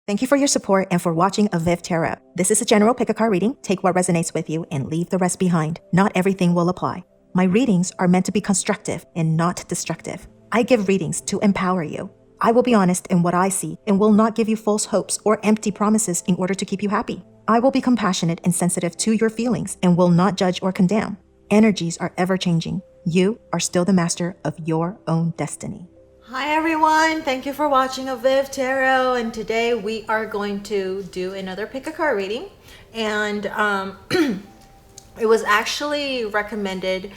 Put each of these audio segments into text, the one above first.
Thank you for your support and for watching avivTarot. This is a general pick-a-card reading. Take what resonates with you and leave the rest behind. Not everything will apply. My readings are meant to be constructive and not destructive. I give readings to empower you. I will be honest in what I see and will not give you false hopes or empty promises in order to keep you happy. I will be compassionate and sensitive to your feelings and will not judge or condemn. Energies are ever-changing. You are still the master of your own destiny. Hi everyone, thank you for watching avivTarot, and today we are going to do another pick-a-card reading, and it was actually recommended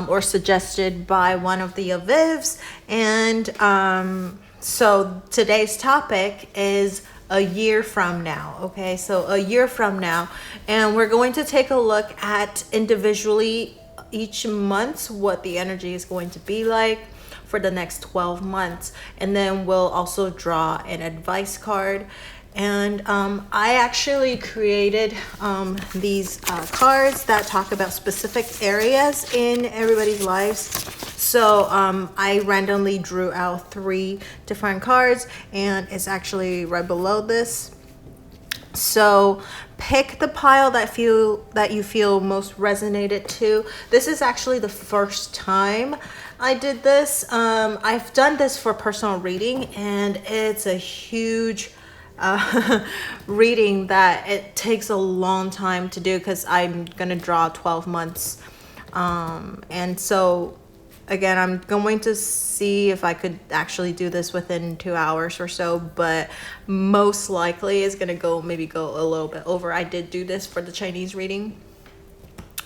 or suggested by one of the avivs, and so today's topic is a year from now. Okay, so a year from now, and we're going to take a look at individually each month what the energy is going to be like for the next 12 months, and then we'll also draw an advice card. And I actually created these cards that talk about specific areas in everybody's lives. So I randomly drew out 3 different cards, and it's actually right below this. So pick the pile that you feel most resonated to. This is actually the first time I did this. I've done this for personal reading, and it's a huge reading that it takes a long time to do because I'm gonna draw 12 months. And so again, I'm going to see if I could actually do this within 2 hours or so, but most likely it's gonna go a little bit over. I did do this for the Chinese reading,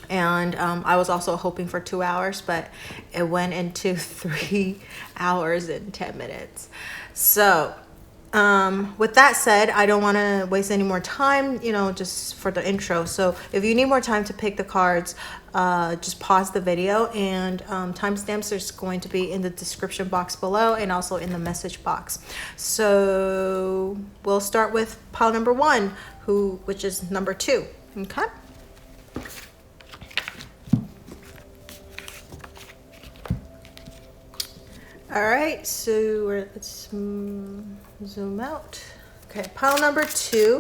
and I was also hoping for 2 hours, but it went into 3 hours and 10 minutes. So with that said, I don't want to waste any more time, just for the intro. So if you need more time to pick the cards, just pause the video, and timestamps are going to be in the description box below and also in the message box. So we'll start with pile number 1, which is number 2. Okay. All right, so let's zoom out. Okay, pile number 2.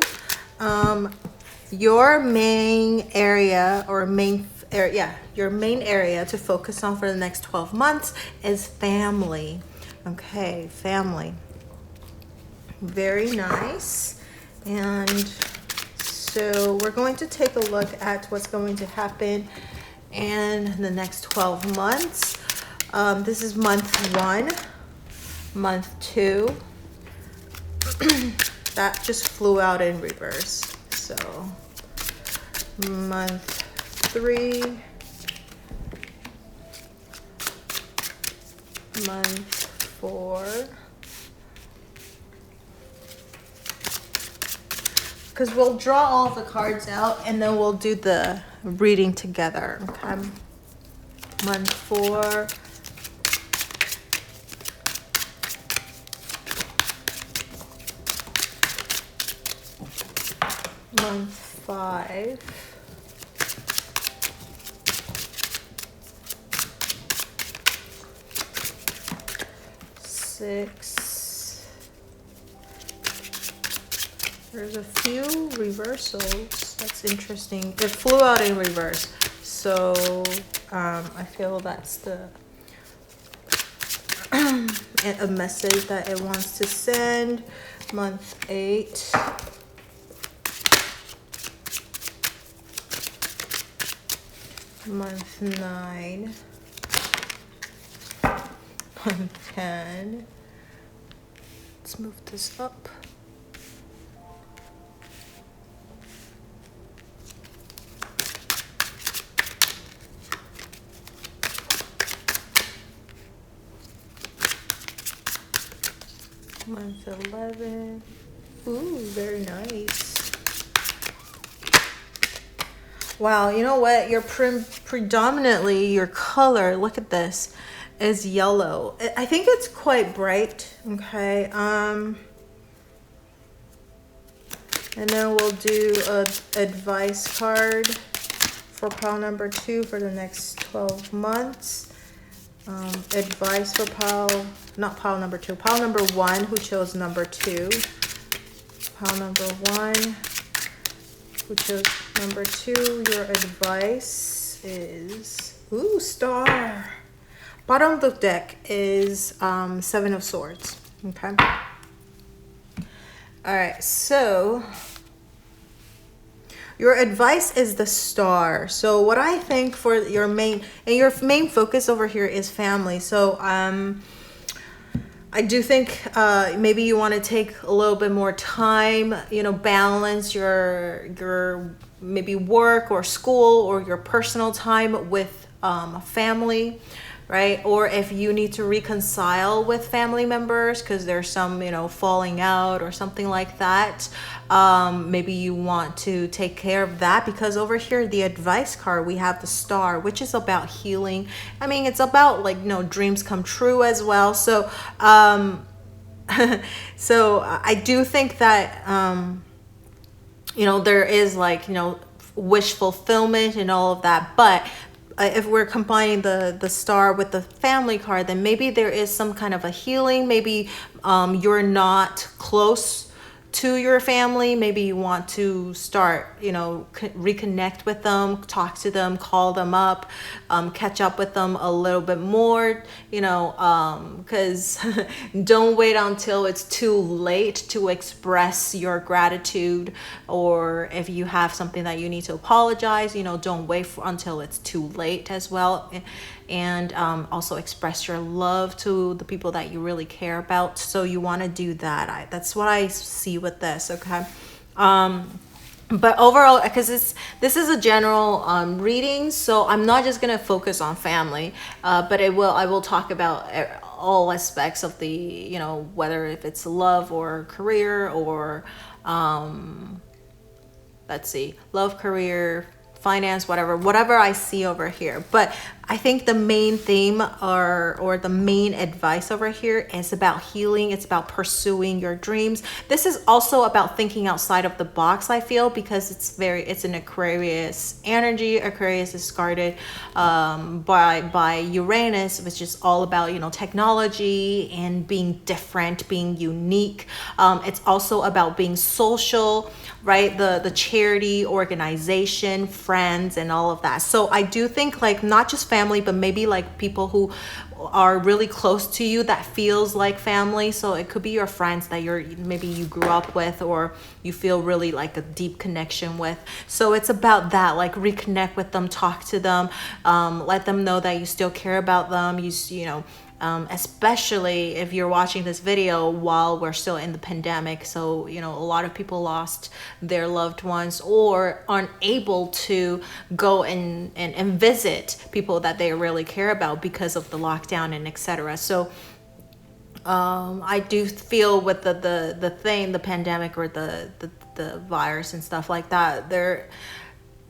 Your main area your main area to focus on for the next 12 months is family. Okay, family. Very nice. And so we're going to take a look at what's going to happen in the next 12 months. This is month 1, month 2. That just flew out in reverse. So month 3, month 4. Because we'll draw all of the cards out and then we'll do the reading together. Okay. Month 4. Month 5. Six. There's a few reversals. That's interesting. It flew out in reverse. So I feel that's a message that it wants to send. Month 8. Month 9, month 10. Let's move this up. Month 11. Ooh, very nice. Wow, you know what? Your predominantly your color, look at this, is yellow. I think it's quite bright. Okay. And then we'll do a advice card for pile number 2 for the next 12 months. Advice for pile number 1, who chose number 2. pile number 1. Who chose number 2? Your advice is, ooh, star. Bottom of the deck is 7 of Swords. Okay. All right, so your advice is the star. So what I think for your main focus over here is family. So I do think maybe you want to take a little bit more time, balance your maybe work or school or your personal time with family, right? Or if you need to reconcile with family members because there's some, falling out or something like that, maybe you want to take care of that, because over here, the advice card, we have the star, which is about healing. I mean, it's about dreams come true as well. So, so I do think that, there is wish fulfillment and all of that, but if we're combining the star with the family card, then maybe there is some kind of a healing. Maybe you're not close to your family. Maybe you want to start, reconnect with them, talk to them, call them up, catch up with them a little bit more, because don't wait until it's too late to express your gratitude, or if you have something that you need to apologize, don't wait until it's too late as well. And also express your love to the people that you really care about. So you want to do that. That's what I see with this, okay? But overall, because this is a general reading, so I'm not just gonna focus on family, but I will talk about all aspects of the, whether if it's love or career or let's see, love, career, finance, whatever I see over here. But I think the main theme or the main advice over here is about healing. It's about pursuing your dreams. This is also about thinking outside of the box, I feel, because it's an Aquarius energy. Aquarius is guarded by Uranus, which is all about, technology and being different, being unique. It's also about being social, right? The charity, organization, friends, and all of that. So I do think not just family, but maybe people who are really close to you that feels like family. So it could be your friends that maybe you grew up with, or you feel really a deep connection with. So it's about that, reconnect with them, talk to them, let them know that you still care about them. Especially if you're watching this video while we're still in the pandemic. So, a lot of people lost their loved ones or aren't able to go and visit people that they really care about because of the lockdown and etc. So I do feel with the pandemic or the virus and stuff like that,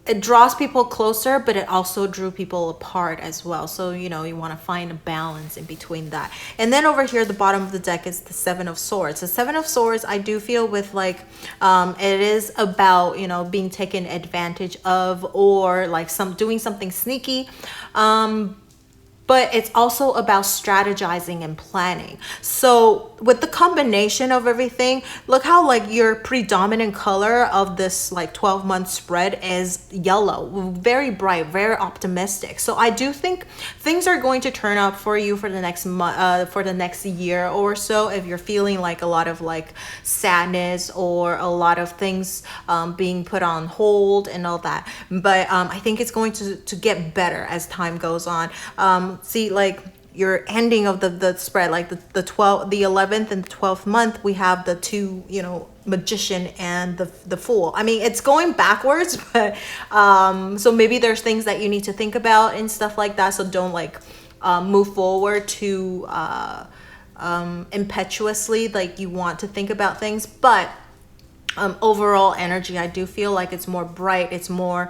it draws people closer, but it also drew people apart as well. So, you want to find a balance in between that. And then over here, the bottom of the deck is the 7 of Swords. The 7 of Swords, I do feel with it is about, being taken advantage of, or doing something sneaky. But it's also about strategizing and planning. So with the combination of everything, look how your predominant color of this 12-month spread is yellow, very bright, very optimistic. So I do think things are going to turn up for you for the next month, for the next year or so. If you're feeling a lot of sadness or a lot of things being put on hold and all that, but I think it's going to get better as time goes on. See, your ending of the spread, the 11th and the 12th month, we have the two, Magician and the Fool. I mean, it's going backwards, but so maybe there's things that you need to think about and stuff like that. So don't move forward too impetuously, you want to think about things. But overall energy, I do feel it's more bright, it's more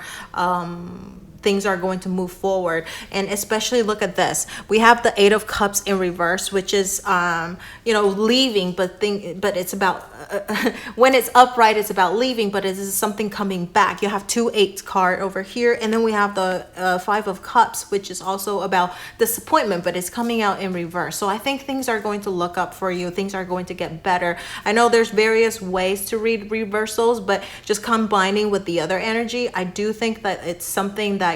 things are going to move forward. And especially look at this. We have the Eight of Cups in reverse, which is, leaving, but it's about, when it's upright, it's about leaving, but it is something coming back. You have 2/8 card over here. And then we have the Five of Cups, which is also about disappointment, but it's coming out in reverse. So I think things are going to look up for you. Things are going to get better. I know there's various ways to read reversals, but just combining with the other energy, I do think that it's something that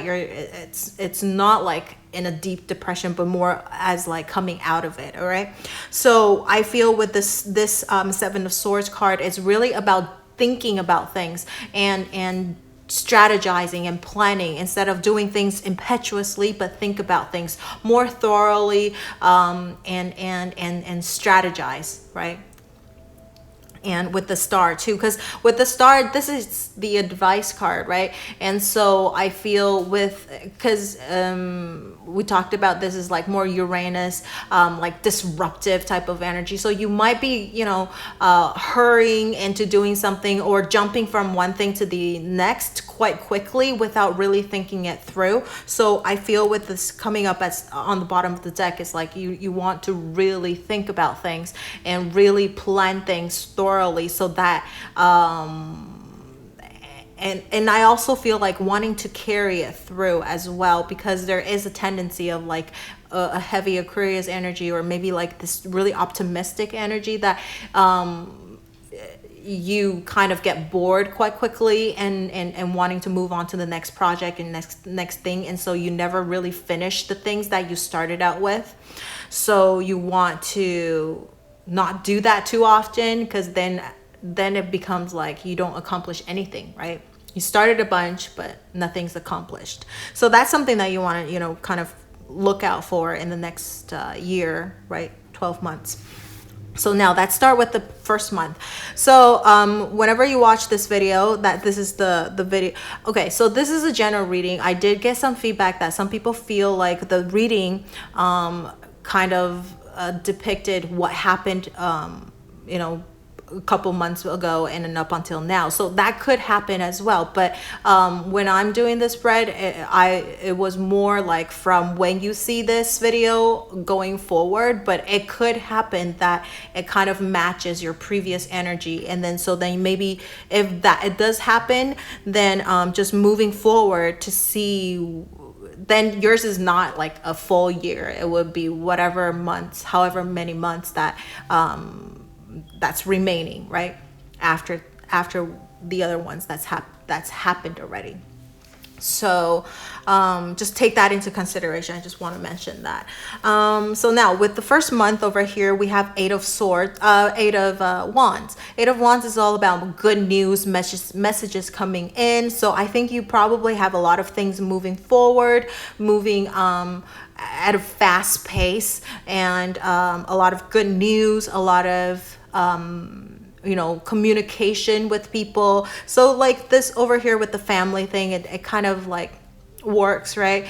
it's not like in a deep depression, but more as like coming out of it. All right. So I feel with this Seven of Swords card, it's really about thinking about things and strategizing and planning instead of doing things impetuously, but think about things more thoroughly, and strategize, right? And with the Star too, because with the Star, this is the advice card, right? And so I feel because we talked about this is like more Uranus, like disruptive type of energy. So you might be, hurrying into doing something or jumping from one thing to the next quite quickly without really thinking it through. So I feel with this coming up as on the bottom of the deck, it's like you want to really think about things and really plan things thoroughly, so that and I also feel like wanting to carry it through as well, because there is a tendency of like a heavy Aquarius energy, or maybe like this really optimistic energy that you kind of get bored quite quickly and wanting to move on to the next project and next thing, and so you never really finish the things that you started out with. So you want to not do that too often, because then it becomes like you don't accomplish anything, right? You started a bunch, but nothing's accomplished. So that's something that you want to, kind of look out for in the next year, right? 12 months. So now let's start with the first month. So whenever you watch this video, this is the video. Okay, so this is a general reading. I did get some feedback that some people feel like the reading kind of depicted what happened, a couple months ago and up until now. So that could happen as well. But when I'm doing this spread, it was more like from when you see this video going forward, but it could happen that it kind of matches your previous energy. And then maybe if that it does happen, then just moving forward to see, then yours is not like a full year. It would be whatever months, however many months that that's remaining, right? After the other ones that's happened already. So just take that into consideration. I just want to mention that. So now with the first month over here, we have Eight of Wands. Eight of Wands is all about good news, messages coming in. So I think you probably have a lot of things moving forward, moving at a fast pace, and a lot of good news, a lot of communication with people. So like this over here with the family thing, it kind of like works, right?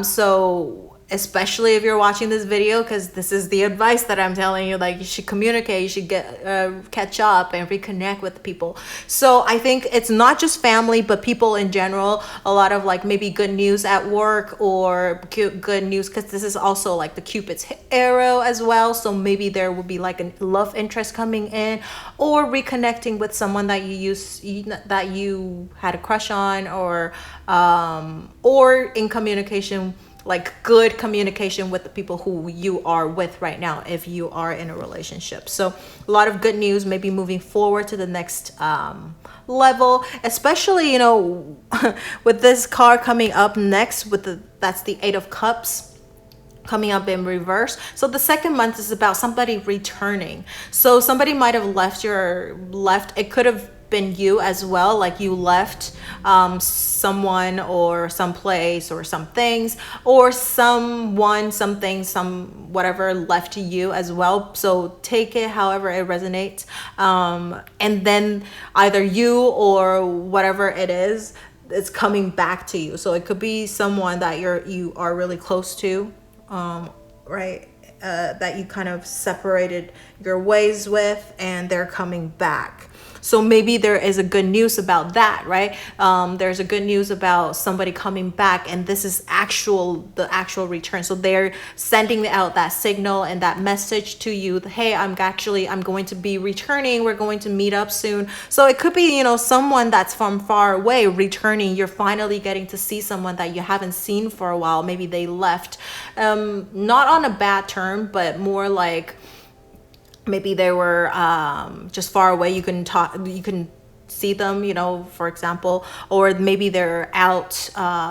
So especially if you're watching this video, because this is the advice that I'm telling you, like you should communicate, you should catch up and reconnect with people. So I think it's not just family, but people in general, a lot of like maybe good news at work, or good news, because this is also like the Cupid's arrow as well. So maybe there will be like a love interest coming in, or reconnecting with someone that that you had a crush on, or in communication, like good communication with the people who you are with right now, if you are in a relationship. So a lot of good news, maybe moving forward to the next level, especially with this card coming up next that's the Eight of Cups coming up in reverse. So the second month is about somebody returning. So somebody might have left. It could have been you as well, like you left someone or some place or some things, or someone, something, some whatever left you as well. So take it however it resonates, and then either you or whatever it is, it's coming back to you. So it could be someone that you are really close to, right? That you kind of separated your ways with, and they're coming back. So maybe there is a good news about that, right? There's a good news about somebody coming back, and this is the actual return. So they're sending out that signal and that message to you. Hey, I'm going to be returning. We're going to meet up soon. So it could be, someone that's from far away returning. You're finally getting to see someone that you haven't seen for a while. Maybe they left, not on a bad term, but more like maybe they were just far away. You can see them, for example, or maybe they're out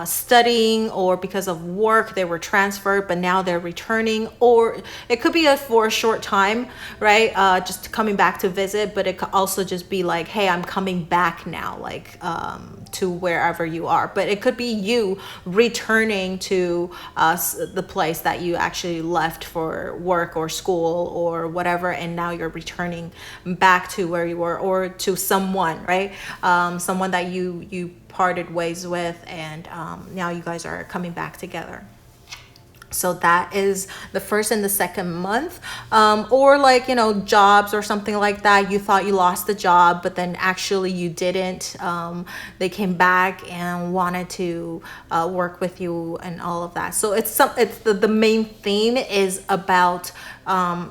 studying, or because of work they were transferred but now they're returning, or it could be for a short time, right? Just coming back to visit, but it could also just be like, hey, I'm coming back now, like to wherever you are. But it could be you returning to the place that you actually left for work or school or whatever, and now you're returning back to where you were, or to someone, right? Someone that you parted ways with, and now you guys are coming back together. So that is the first and the second month. Or like, jobs or something like that. You thought you lost the job, but then actually you didn't. They came back and wanted to work with you and all of that. So it's the main theme is about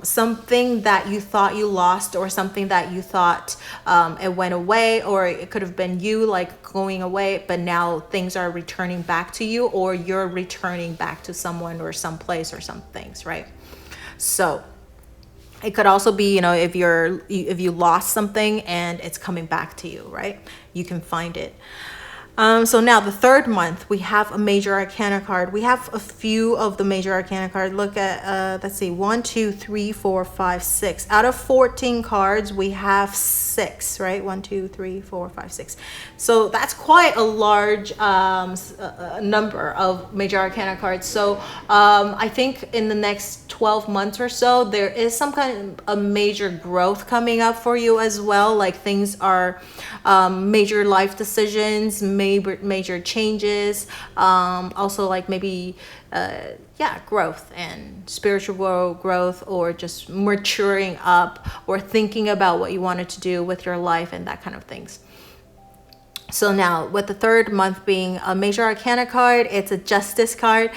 something that you thought you lost, or something that you thought it went away, or it could have been you like going away, but now things are returning back to you, or you're returning back to someone or some place or some things, right? So it could also be, if you lost something and it's coming back to you, right? You can find it. So now the third month, we have a major arcana card. We have a few of the major arcana cards. Look at, let's see, 1, 2, 3, 4, 5, 6. Out of 14 cards, we have 6, right? 1, 2, 3, 4, 5, 6. So that's quite a large number of major arcana cards. So I think in the next 12 months or so, there is some kind of a major growth coming up for you as well. Like things are major life decisions, major changes, also like maybe growth and spiritual growth, or just maturing up, or thinking about what you wanted to do with your life and that kind of things. So now with the third month being a major arcana card, it's a justice card.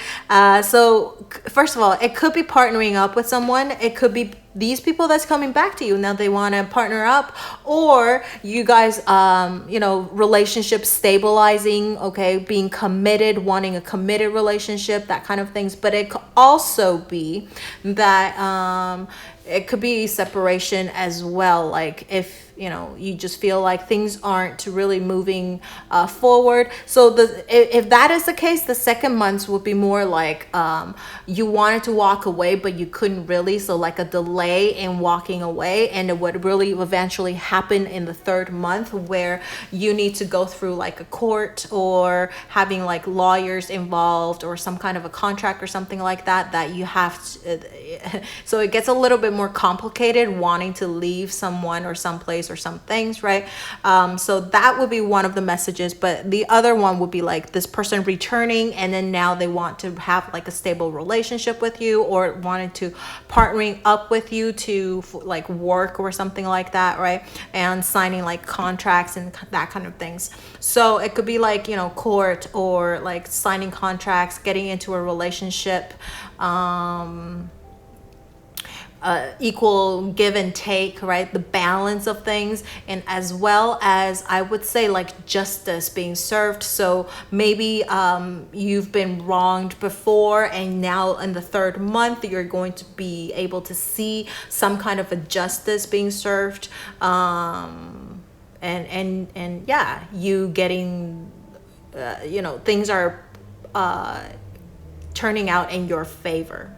So first of all, it could be partnering up with someone. It could be these people that's coming back to you. Now they want to partner up, or you guys, relationship stabilizing, okay, being committed, wanting a committed relationship, that kind of things. But it could also be that it could be separation as well. Like if you just feel like things aren't really moving forward. So if that is the case, the second month would be more like you wanted to walk away, but you couldn't really. So like a delay in walking away, and it would really eventually happen in the third month, where you need to go through like a court, or having like lawyers involved, or some kind of a contract or something like that you have to, so it gets a little bit more complicated, wanting to leave someone or someplace or some things, right? So that would be one of the messages. But the other one would be like this person returning, and then now they want to have like a stable relationship with you, or wanted to partnering up with you to like work or something like that, right? And signing like contracts and that kind of things. So it could be like, court, or like signing contracts, getting into a relationship, equal give and take, right? The balance of things, and as well as I would say like justice being served. So maybe you've been wronged before, and now in the third month you're going to be able to see some kind of a justice being served, and you getting things are turning out in your favor.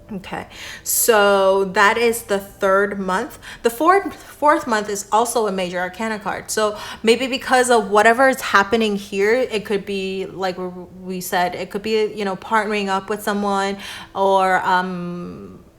Okay, so that is the third month. The fourth month is also a major arcana card. So maybe because of whatever is happening here, it could be like we said, it could be partnering up with someone, or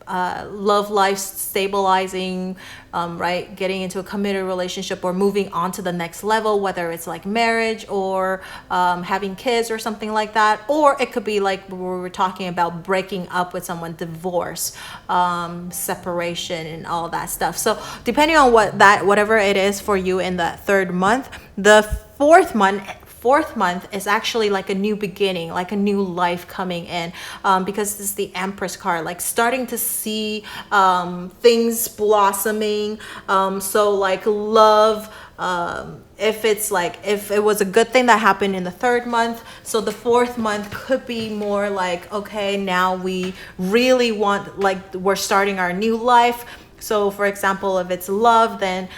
love life stabilizing, right, getting into a committed relationship or moving on to the next level, whether it's like marriage or having kids or something like that, or it could be like we were talking about breaking up with someone, divorce, separation, and all that stuff. So depending on whatever it is for you in the third month, the fourth month is actually like a new beginning, like a new life coming in, because this is the Empress card, like starting to see things blossoming. So like love, if it was a good thing that happened in the third month, so the fourth month could be more like, okay, now we really want, like, we're starting our new life. So for example, if it's love, then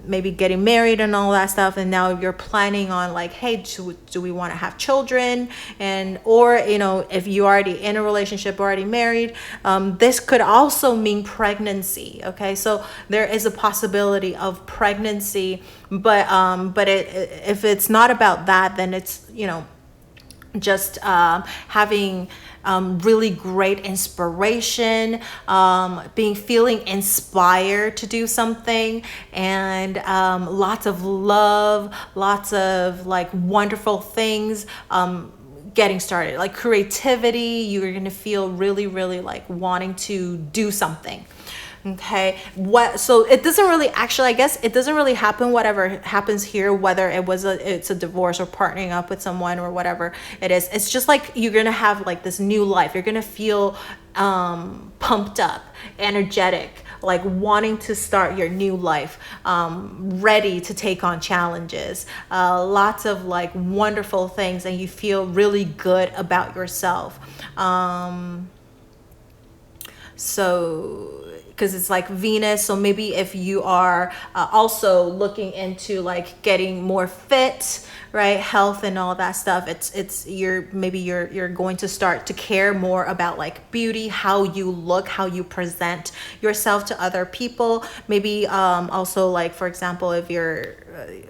maybe getting married and all that stuff, and now you're planning on like, hey, do we want to have children? And or if you're already in a relationship, already married, this could also mean pregnancy. Okay, so there is a possibility of pregnancy, but if it's not about that, then it's just having really great inspiration, feeling inspired to do something, and lots of love, lots of like wonderful things getting started, like creativity. You're gonna feel really, really like wanting to do something. Okay, so it doesn't really, actually, I guess it doesn't really happen, whatever happens here, whether it's a divorce or partnering up with someone or whatever it is. It's just like you're gonna have like this new life. You're gonna feel pumped up, energetic, like wanting to start your new life, ready to take on challenges, lots of like wonderful things, and you feel really good about yourself. So because it's like Venus, so maybe if you are also looking into like getting more fit, right, health and all that stuff, you're going to start to care more about like beauty, how you look, how you present yourself to other people. Maybe also like, for example, if you're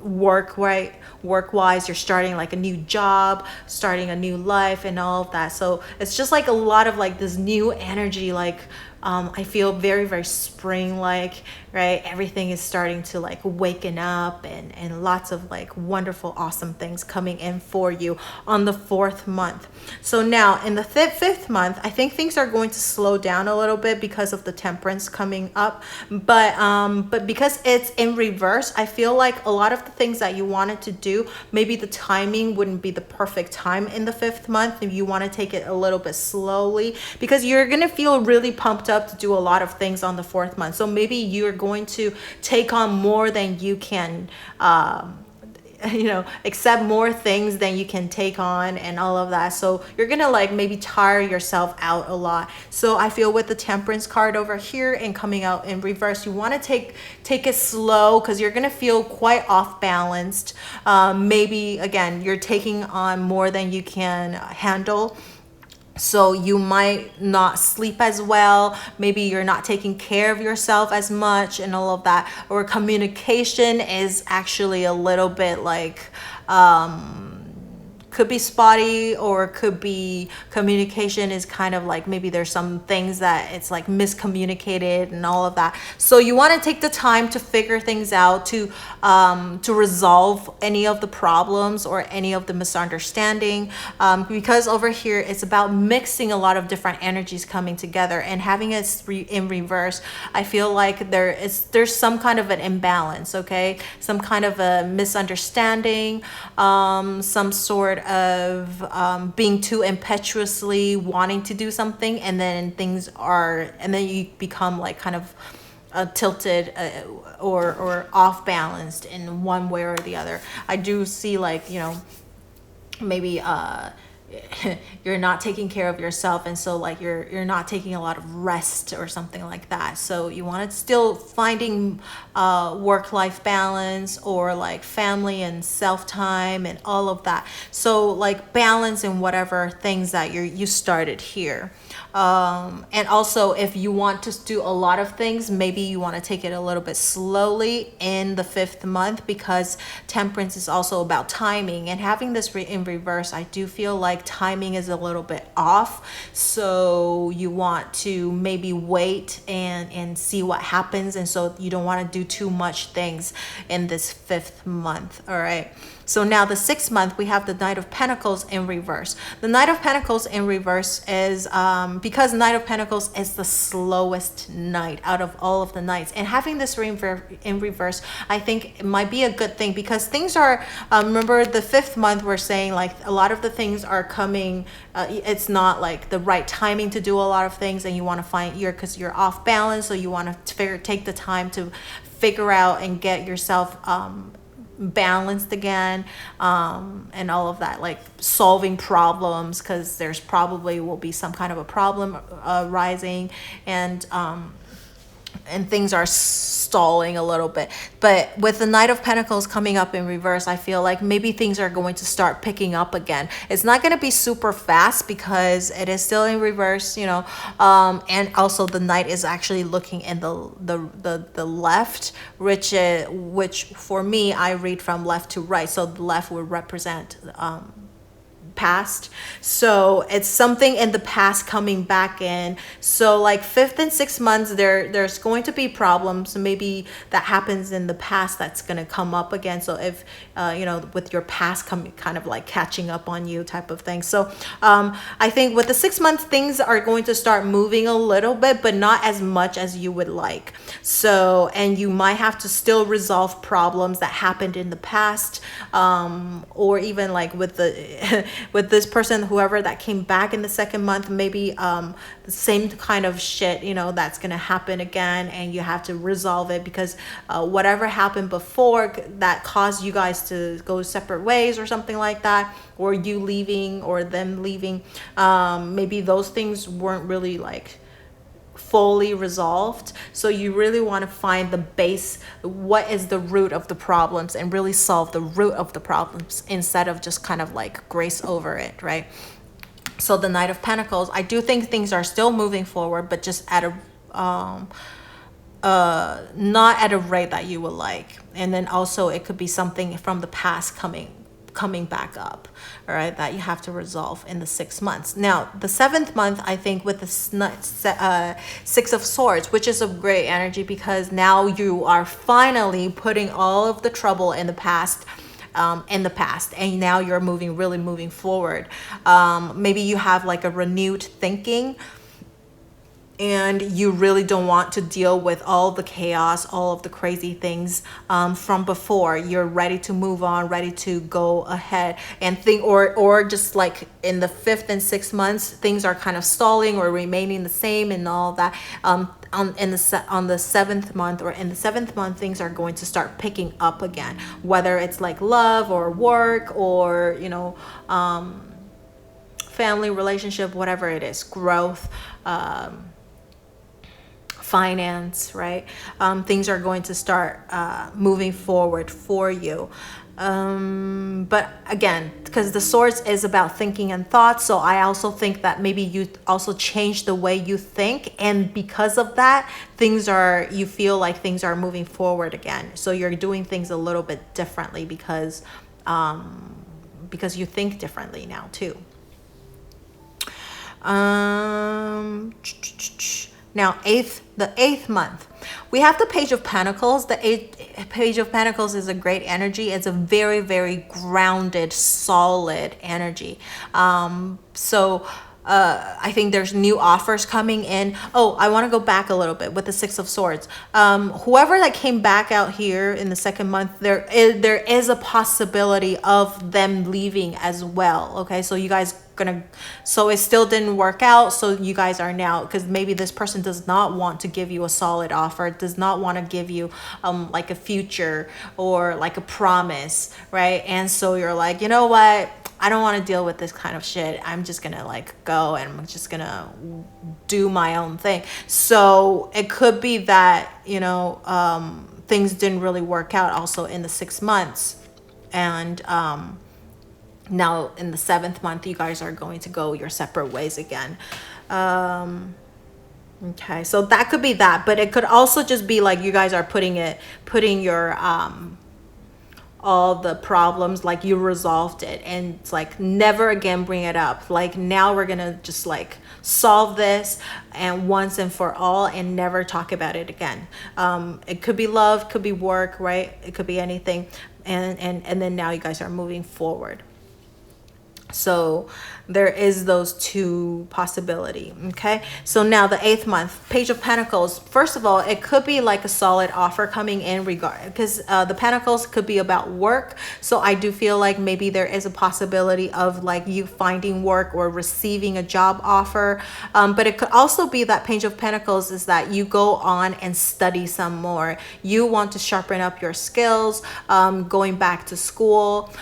work-wise, you're starting like a new job, starting a new life and all of that. So it's just like a lot of like this new energy, like I feel very, very spring-like, right? Everything is starting to like waken up, and lots of like wonderful, awesome things coming in for you on the fourth month. So now in the fifth month, I think things are going to slow down a little bit because of the Temperance coming up. But because it's in reverse, I feel like a lot of the things that you wanted to do, maybe the timing wouldn't be the perfect time in the fifth month. If you want to take it a little bit slowly, because you're going to feel really pumped up to do a lot of things on the fourth month. So maybe you're going to take on more than you can accept more things than you can take on and all of that. So you're gonna like maybe tire yourself out a lot. So I feel with the Temperance card over here and coming out in reverse, you want to take it slow, because you're gonna feel quite off balanced. Maybe again, you're taking on more than you can handle. So you might not sleep as well. Maybe you're not taking care of yourself as much and all of that. Or communication is actually a little bit like, could be spotty, or could be communication is kind of like, maybe there's some things that it's like miscommunicated and all of that. So you want to take the time to figure things out, to resolve any of the problems or any of the misunderstanding, because over here it's about mixing a lot of different energies coming together, and having it in reverse, I feel like there's some kind of an imbalance, okay, some kind of a misunderstanding, some sort of being too impetuously wanting to do something, and then you become like kind of tilted or off balanced in one way or the other. I do see like, maybe you're not taking care of yourself, and so like you're not taking a lot of rest or something like that. So you want to still finding work-life balance, or like family and self-time and all of that. So like balance in whatever things that you started here. And also, if you want to do a lot of things, maybe you want to take it a little bit slowly in the fifth month, because Temperance is also about timing, and having this in reverse, I do feel like like timing is a little bit off. So you want to maybe wait and see what happens. And so you don't want to do too much things in this 5th month. All right. So now the 6th month, we have the Knight of Pentacles in reverse. The Knight of Pentacles in reverse is because Knight of Pentacles is the slowest knight out of all of the knights. And having this in reverse, I think it might be a good thing because things are, remember the 5th month, we're saying like a lot of the things are coming, it's not like the right timing to do a lot of things, and you want to find because you're off balance. So you want to take the time to figure out and get yourself balanced again, and all of that, like solving problems, because there's probably will be some kind of a problem rising, and things are stalling a little bit. But with the Knight of Pentacles coming up in reverse, I feel like maybe things are going to start picking up again. It's not going to be super fast because it is still in reverse, you know, and also the Knight is actually looking in the left, which for me, I read from left to right. So the left would represent past. So it's something in the past coming back in. So like 5th and 6th months, there's going to be problems. Maybe that happens in the past that's going to come up again. So if you know, with your past coming kind of like catching up on you type of thing. So I think with the 6 months, things are going to start moving a little bit, but not as much as you would like. So, and you might have to still resolve problems that happened in the past, or even like with the with this person, whoever that came back in the 2nd month, maybe the same kind of shit, you know, that's gonna happen again, and you have to resolve it because whatever happened before that caused you guys to go separate ways or something like that, or you leaving or them leaving, maybe those things weren't really like fully resolved. So you really want to find the base, what is the root of the problems, and really solve the root of the problems instead of just kind of like grace over it, right? So the Knight of Pentacles, I do think things are still moving forward, but just at a not at a rate that you would like. And then also it could be something from the past coming back up, all right, that you have to resolve in the 6 months. Now the 7th month, I think with the 6 of Swords, which is a great energy because now you are finally putting all of the trouble in the past, and now you're moving forward. Maybe you have like a renewed thinking, and you really don't want to deal with all the chaos, all of the crazy things from before. You're ready to move on, ready to go ahead and think, or just like in the 5th and 6th months, things are kind of stalling or remaining the same and all that. On the 7th month, or in the 7th month, things are going to start picking up again, whether it's like love or work or, you know, family relationship, whatever it is, growth, finance, right? Things are going to start moving forward for you. But again, because the Swords is about thinking and thoughts, so I also think that maybe you also change the way you think, and because of that, you feel like things are moving forward again. So you're doing things a little bit differently because you think differently now too. Now, the 8th month, we have the Page of Pentacles. The Page of Pentacles is a great energy. It's a very, very grounded, solid energy. So I think there's new offers coming in. Oh, I want to go back a little bit with the 6 of Swords. Whoever that came back out here in the 2nd month, there is a possibility of them leaving as well. Okay, so you guys so it still didn't work out, so you guys are now, because maybe this person does not want to give you a solid offer, does not want to give you like a future or like a promise, right? And so you're like, you know what, I don't want to deal with this kind of shit. I'm just gonna like go and I'm just gonna do my own thing. So it could be that, you know, things didn't really work out also in the 6 months, and now in the 7th month, you guys are going to go your separate ways again. Okay, so that could be that, but it could also just be like you guys are putting your all the problems, like you resolved it, and it's like never again bring it up. Like now we're gonna just like solve this and once and for all and never talk about it again. It could be love, could be work, right? It could be anything. And then now you guys are moving forward. So there is those two possibility. Okay, so now the 8th month, Page of Pentacles. First of all, it could be like a solid offer coming in because the Pentacles could be about work. So I do feel like maybe there is a possibility of like you finding work or receiving a job offer. But it could also be that Page of Pentacles is that you go on and study some more. You want to sharpen up your skills, going back to school,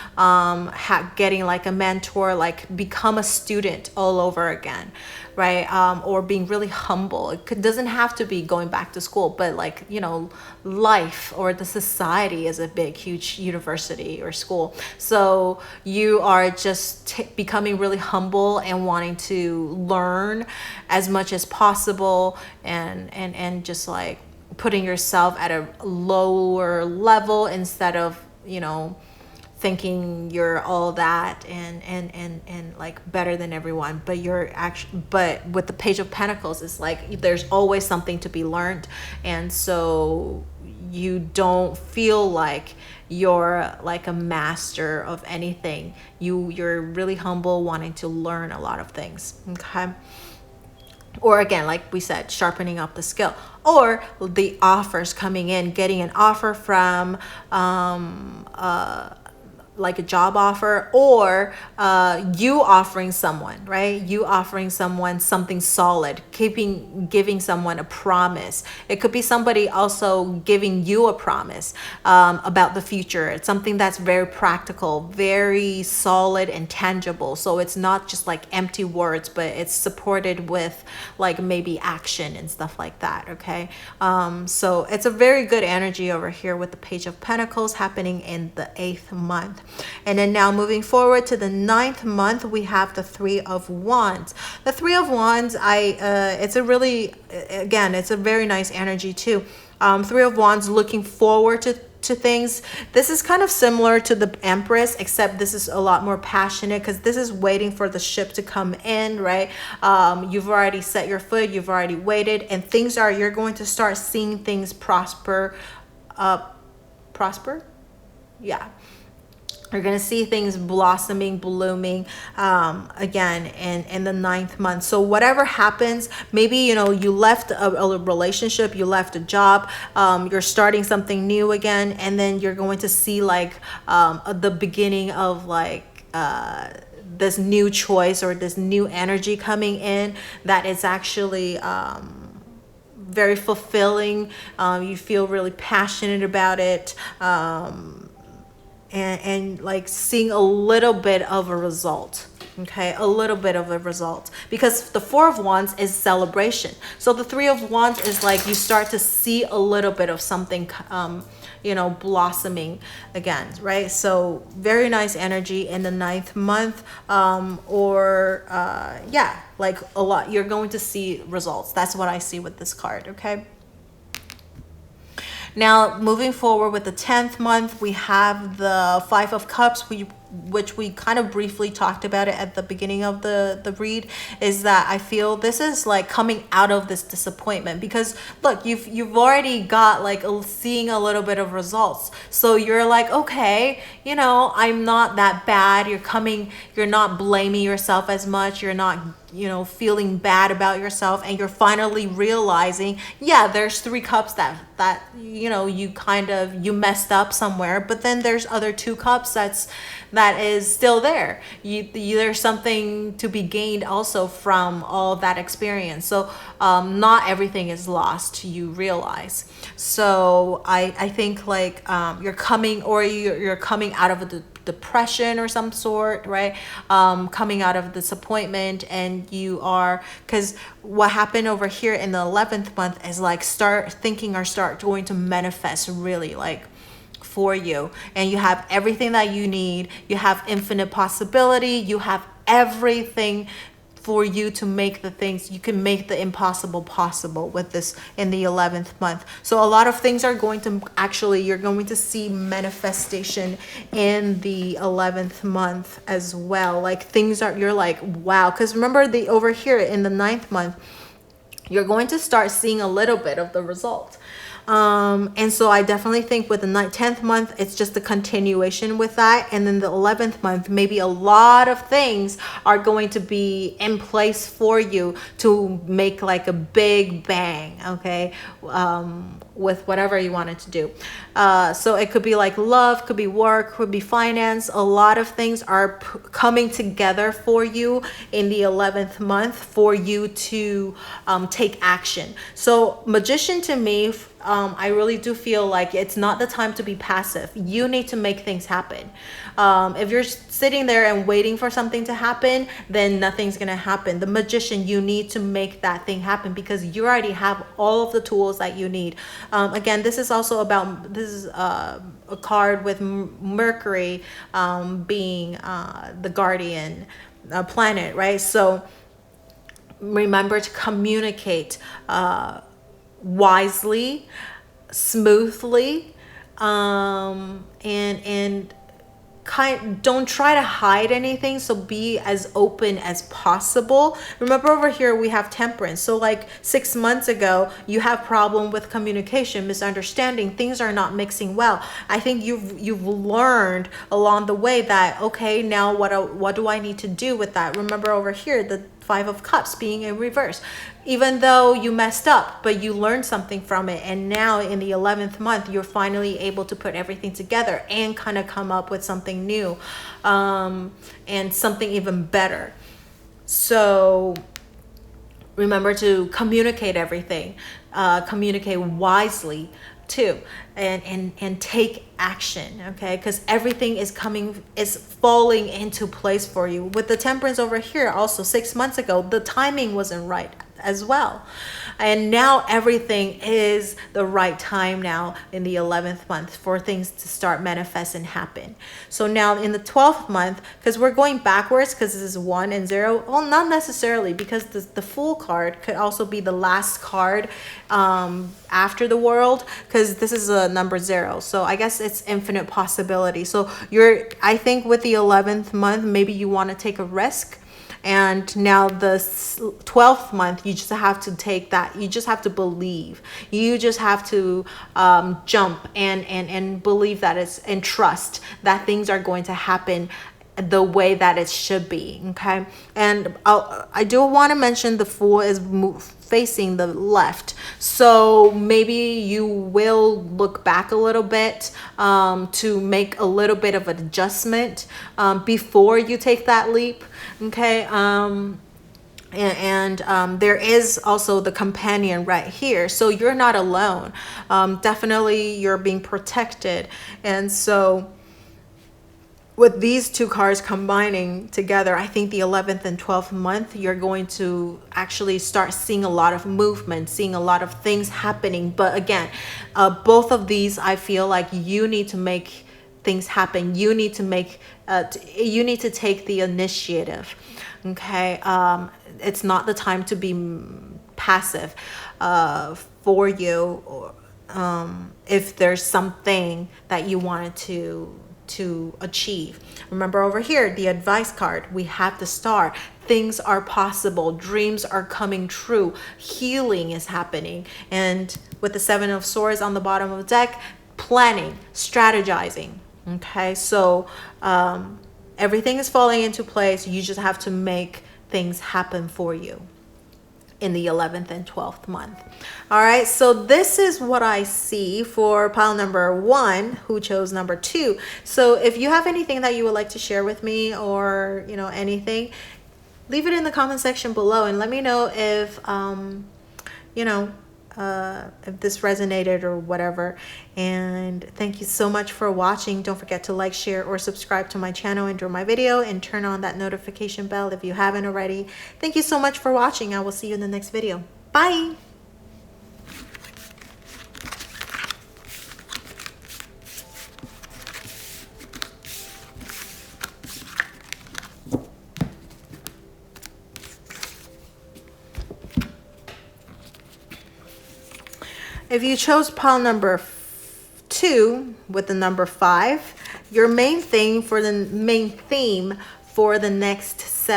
getting like a mentor, like become a student all over again, right? Or being really humble. Doesn't have to be going back to school, but like, you know, life or the society is a big, huge university or school. So you are just becoming really humble and wanting to learn as much as possible and just like putting yourself at a lower level instead of, you know, thinking you're all that and like better than everyone, but you're actually, but with the Page of Pentacles, it's like there's always something to be learned, and so you don't feel like you're like a master of anything. You're really humble, wanting to learn a lot of things. Okay. Or again, like we said, sharpening up the skill, or the offers coming in, getting an offer from like a job offer, or you offering someone, right? You offering someone something solid, giving someone a promise. It could be somebody also giving you a promise about the future. It's something that's very practical, very solid and tangible. So it's not just like empty words, but it's supported with like maybe action and stuff like that. Okay. So it's a very good energy over here with the Page of Pentacles happening in the 8th month. And then now moving forward to the 9th month, we have the 3 of Wands. The 3 of Wands, it's a really, again, it's a very nice energy too. 3 of Wands, looking forward to things. This is kind of similar to the Empress, except this is a lot more passionate because this is waiting for the ship to come in, right? You've already set your foot, you've already waited, and you're going to start seeing things prosper. Yeah. You're going to see things blossoming, blooming again in the 9th month. So whatever happens, maybe, you know, you left a relationship, you left a job, you're starting something new again, and then you're going to see like the beginning of like this new choice or this new energy coming in that is actually very fulfilling. You feel really passionate about it. And like seeing a little bit of a result. Okay, a little bit of a result, because the 4 of Wands is celebration. So the 3 of Wands is like you start to see a little bit of something you know, blossoming again, right? So very nice energy in the 9th month, yeah, like a lot. You're going to see results. That's what I see with this card. Okay. Now, moving forward with the 10th month, we have the 5 of Cups, which we kind of briefly talked about it at the beginning of the read, is that I feel this is like coming out of this disappointment, because look, you've already got like seeing a little bit of results. So you're like, okay, you know, I'm not that bad. You're not blaming yourself as much. You're not, you know, feeling bad about yourself, and you're finally realizing, yeah, there's 3 cups that you know, you messed up somewhere, but then there's other 2 cups that is still there. There's something to be gained also from all that experience. So not everything is lost, you realize. So I think like you're coming out of the depression or some sort, right? Coming out of disappointment, and because what happened over here in the 11th month is like start going to manifest really like for you, and you have everything that you need. You have infinite possibility. You have everything for you to make the things, you can make the impossible possible with this in the 11th month. So a lot of things are going to actually, you're going to see manifestation in the 11th month as well. Like things are, you're like, wow. Because remember over here in the 9th month, you're going to start seeing a little bit of the result. And so I definitely think with the 10th month, it's just a continuation with that. And then the 11th month, maybe a lot of things are going to be in place for you to make like a big bang, okay? With whatever you wanted to do. So it could be like love, could be work, could be finance. A lot of things are coming together for you in the 11th month for you to take action. So Magician to me, I really do feel like it's not the time to be passive. You need to make things happen. If you're sitting there and waiting for something to happen, then nothing's gonna happen. The Magician, you need to make that thing happen because you already have all of the tools that you need. Again, this is also about, this is a card with Mercury being the guardian planet, right? So remember to communicate wisely, smoothly, and don't try to hide anything. So be as open as possible. Remember over here we have Temperance. So like 6 months ago, you have problem with communication, misunderstanding, things are not mixing well. I think you've learned along the way that, okay, now what do I need to do with that? Remember over here the 5 of Cups being in reverse. Even though you messed up, but you learned something from it. And now in the 11th month, you're finally able to put everything together and kind of come up with something new and something even better. So remember to communicate everything, communicate wisely too, and take action, okay? Because everything is falling into place for you. With the Temperance over here, also 6 months ago, the timing wasn't right as well. And now everything is the right time now in the 11th month for things to start manifest and happen. So now in the 12th month, because we're going backwards because this is 1 and 0, well, not necessarily, because the Fool card could also be the last card after the World, because this is a number 0. So I guess it's infinite possibility. So I think with the 11th month, maybe you want to take a risk. And now the 12th month, you just have to take that. You just have to believe. You just have to jump and believe that and trust that things are going to happen the way that it should be. Okay. And I do want to mention the Fool is facing the left. So maybe you will look back a little bit to make a little bit of an adjustment before you take that leap. Okay. There is also the Companion right here. So you're not alone. Definitely you're being protected. And so with these two cards combining together, I think the 11th and 12th month, you're going to actually start seeing a lot of movement, seeing a lot of things happening. But again, both of these, I feel like you need to make things happen. You need to take the initiative. Okay. It's not the time to be passive for you, or if there's something that you wanted to achieve. Remember over here, the Advice card, we have the Star. Things are possible. Dreams are coming true. Healing is happening. And with the 7 of Swords on the bottom of the deck, planning, strategizing. Okay, so everything is falling into place. You just have to make things happen for you in the 11th and 12th month. All right, so this is what I see for pile number 1, who chose number 2. So if you have anything that you would like to share with me, or anything, leave it in the comment section below and let me know if if this resonated or whatever. And thank you so much for watching. Don't forget to like, share, or subscribe to my channel and enjoy my video, and turn on that notification bell if you haven't already. Thank you so much for watching. I will see you in the next video. Bye. If you chose pile number 2 with the number 5, your main theme for the next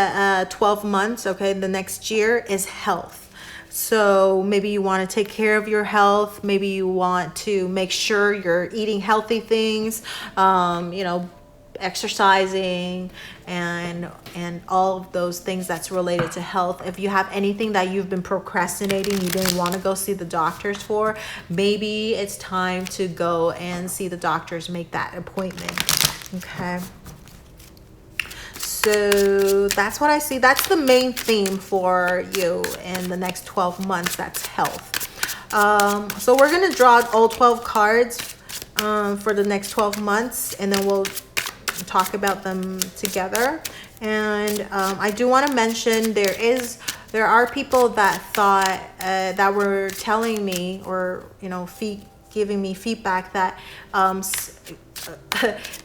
12 months, okay, the next year is health. So maybe you want to take care of your health. Maybe you want to make sure you're eating healthy things, exercising and all of those things that's related to health. If you have anything that you've been procrastinating, you didn't want to go see the doctors for, maybe it's time to go and see the doctors, make that appointment. Okay. So that's what I see. That's the main theme for you in the next 12 months. That's health. So we're going to draw all 12 cards for the next 12 months, and then we'll talk about them together. And I do want to mention there are people that thought that were telling me, or giving me feedback that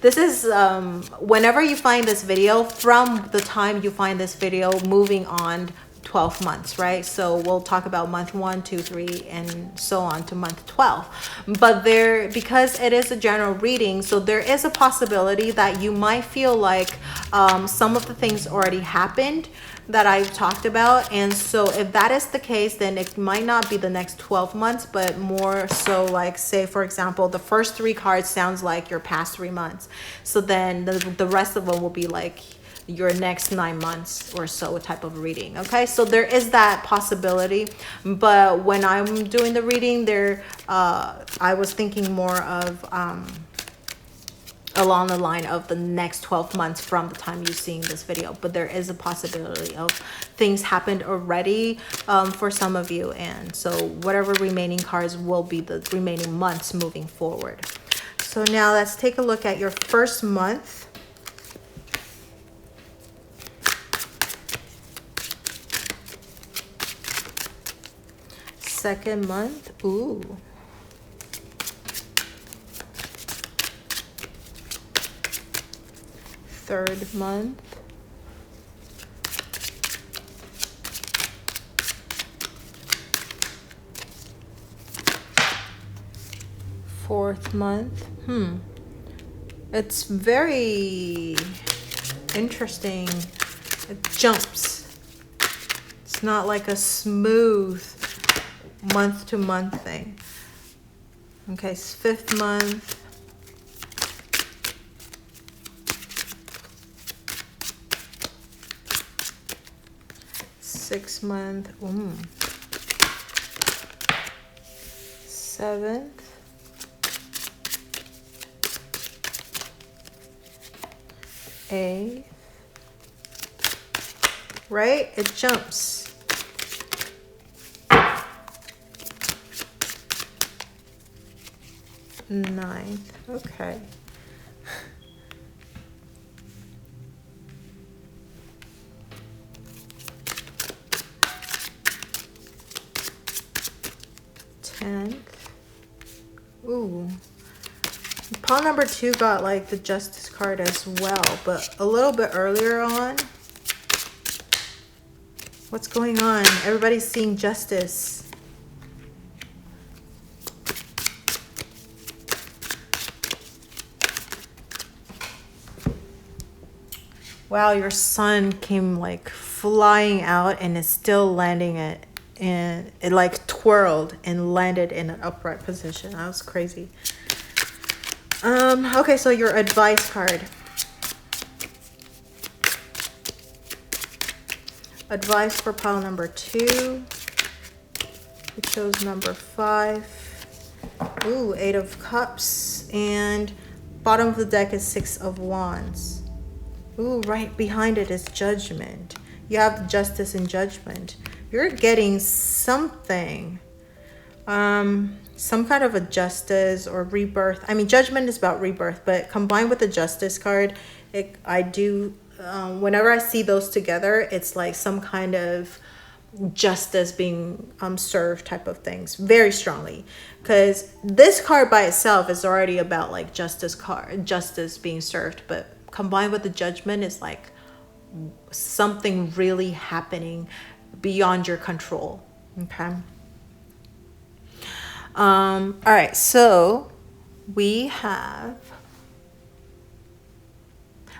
this is whenever you find this video, from the time you find this video moving on 12 months, right? So we'll talk about month 1, 2, 3, and so on to month 12. But because it is a general reading, so there is a possibility that you might feel like some of the things already happened that I've talked about. And so if that is the case, then it might not be the next 12 months, but more so like, say, for example, the first 3 cards sounds like your past 3 months. So then the rest of them will be like your next 9 months or so type of reading. Okay, so there is that possibility. But when I'm doing the reading I was thinking more of along the line of the next 12 months from the time you're seeing this video. But there is a possibility of things happened already for some of you, and so whatever remaining cards will be the remaining months moving forward. So now let's take a look at your first month. Second month, ooh. Third month. Fourth month. It's very interesting. It jumps. It's not like a smooth month to month thing. Okay, 5th month. Sixth month. 7th. 8th. Right? It jumps. 9th. Okay. 10th. Ooh. Pile number 2 got like the Justice card as well, but a little bit earlier on. What's going on? Everybody's seeing Justice. Wow, your sun came like flying out and is still landing it, and it like twirled and landed in an upright position. That was crazy. Okay, so your advice card. Advice for pile number 2. You chose number 5. Ooh, 8 of Cups, and bottom of the deck is 6 of Wands. Ooh, right behind it is Judgment. You have Justice and Judgment. You're getting something. Some kind of a justice or rebirth. I mean, Judgment is about rebirth, but combined with the Justice card, whenever I see those together, it's like some kind of justice being served type of things very strongly, because this card by itself is already about like justice being served, but combined with the Judgment is like something really happening beyond your control. Okay. All right, so we have,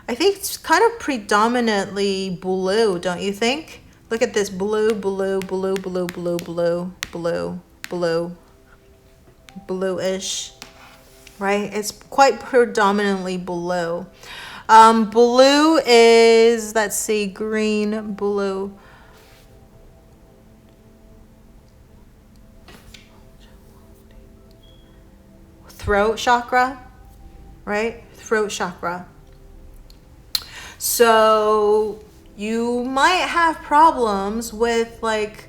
I think it's kind of predominantly blue, don't you think? Look at this blue, blue, blue, blue, blue, blue, blue, blue, bluish, right? It's quite predominantly blue. Blue is, let's see, green, blue. Throat chakra, right? Throat chakra. So you might have problems with like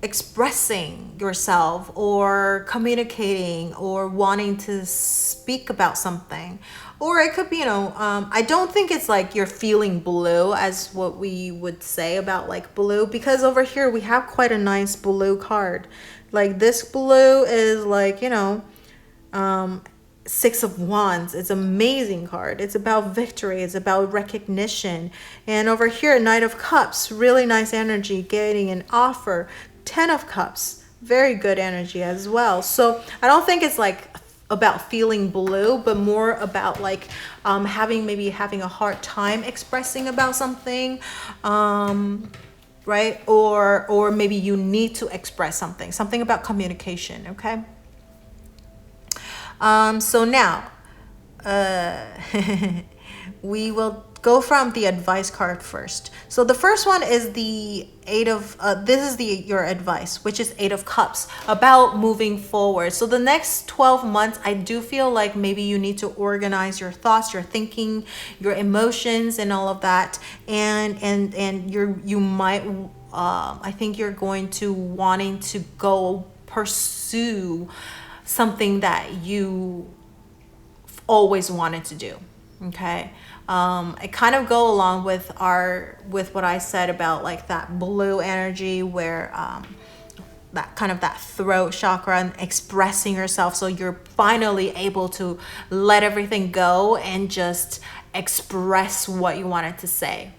expressing yourself or communicating or wanting to speak about something. Or it could be, I don't think it's like you're feeling blue as what we would say about like blue, because over here we have quite a nice blue card. Like this blue is like, Six of Wands. It's an amazing card. It's about victory. It's about recognition. And over here, Knight of Cups, really nice energy, getting an offer. 10 of Cups, very good energy as well. So I don't think it's like about feeling blue, but more about like having a hard time expressing about something, right? Or maybe you need to express something about communication. Okay. So now, we will go from the advice card first. So the first one is the your advice, which is 8 of Cups, about moving forward. So the next 12 months, I do feel like maybe you need to organize your thoughts, your thinking, your emotions, and all of that. And you might, I think you're going to wanting to go pursue something that you always wanted to do. Okay. I kind of go along with what I said about like that blue energy, where that throat chakra and expressing yourself, so you're finally able to let everything go and just express what you wanted to say.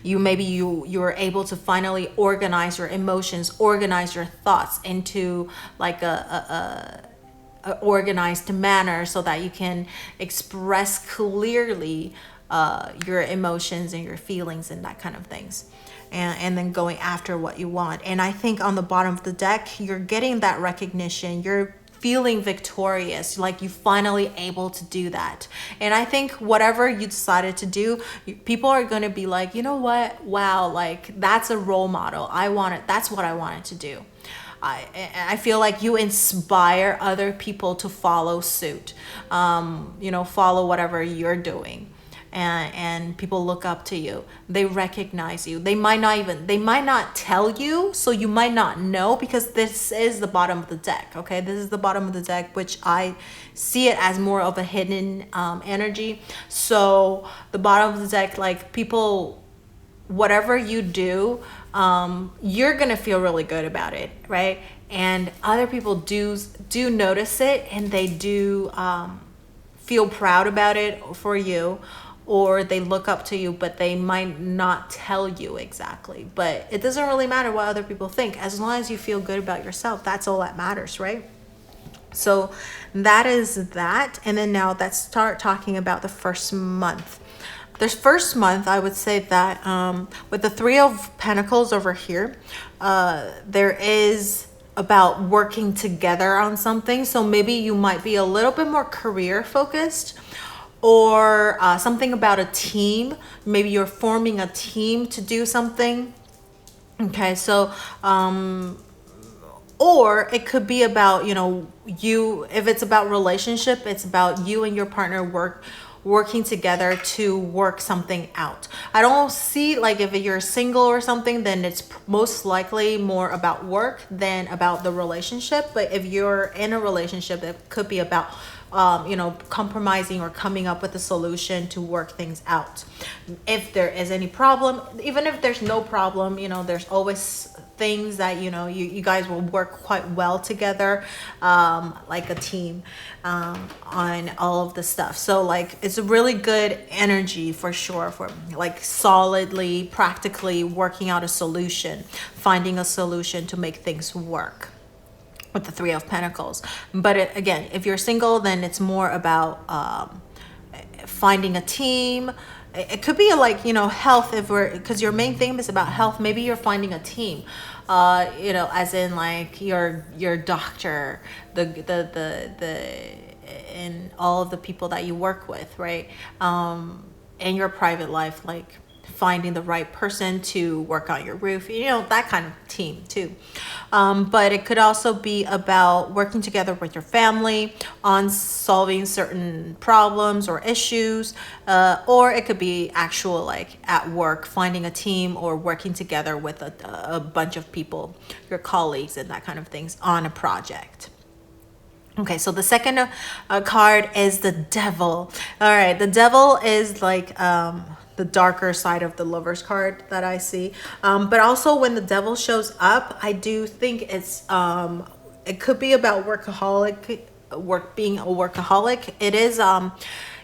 You're able to finally organize your emotions, organize your thoughts into like a organized manner, so that you can express clearly your emotions and your feelings and that kind of things, and then going after what you want. And I think on the bottom of the deck, you're getting that recognition, you're feeling victorious, like you finally able to do that. And I think whatever you decided to do, people are going to be like, you know what, wow, like that's a role model. That's what I wanted to do. I feel like you inspire other people to follow suit, follow whatever you're doing. And people look up to you. They recognize you. They might not tell you, so you might not know, because this is the bottom of the deck. Okay, this is the bottom of the deck, which I see it as more of a hidden energy. So the bottom of the deck, like people, whatever you do, you're gonna feel really good about it, right? And other people do notice it, and they do feel proud about it for you, or they look up to you, but they might not tell you exactly. But it doesn't really matter what other people think, as long as you feel good about yourself. That's all that matters, right? So that is that. And then now let's start talking about the first month. This first month, I would say that with the 3 of Pentacles over here, there is about working together on something. So maybe you might be a little bit more career focused, or something about a team. Maybe you're forming a team to do something. Okay, so or it could be about, you, if it's about relationship, it's about you and your partner working together to work something out. I don't see, like, if you're single or something, then it's most likely more about work than about the relationship. But if you're in a relationship, it could be about compromising or coming up with a solution to work things out. If there is any problem, even if there's no problem, there's always things that you guys will work quite well together, like a team, on all of the stuff. So like, it's a really good energy for sure, for like solidly, practically working out a solution, finding a solution to make things work. with the Three of Pentacles. But again, if you're single, then it's more about finding a team. It could be like, you know, health, because your main theme is about health. Maybe you're finding a team, you know, as in like your doctor, and all of the people that you work with, right? In your private life, like finding the right person to work on your roof, you know, that kind of team too. But it could also be about working together with your family on solving certain problems or issues, or it could be actual, like at work, finding a team or working together with a bunch of people, your colleagues and that kind of things on a project. Okay, so the second card is the Devil. All right, the Devil is like the darker side of the Lovers card that I see. But also when the Devil shows up, I do think it's it could be about being a workaholic. It is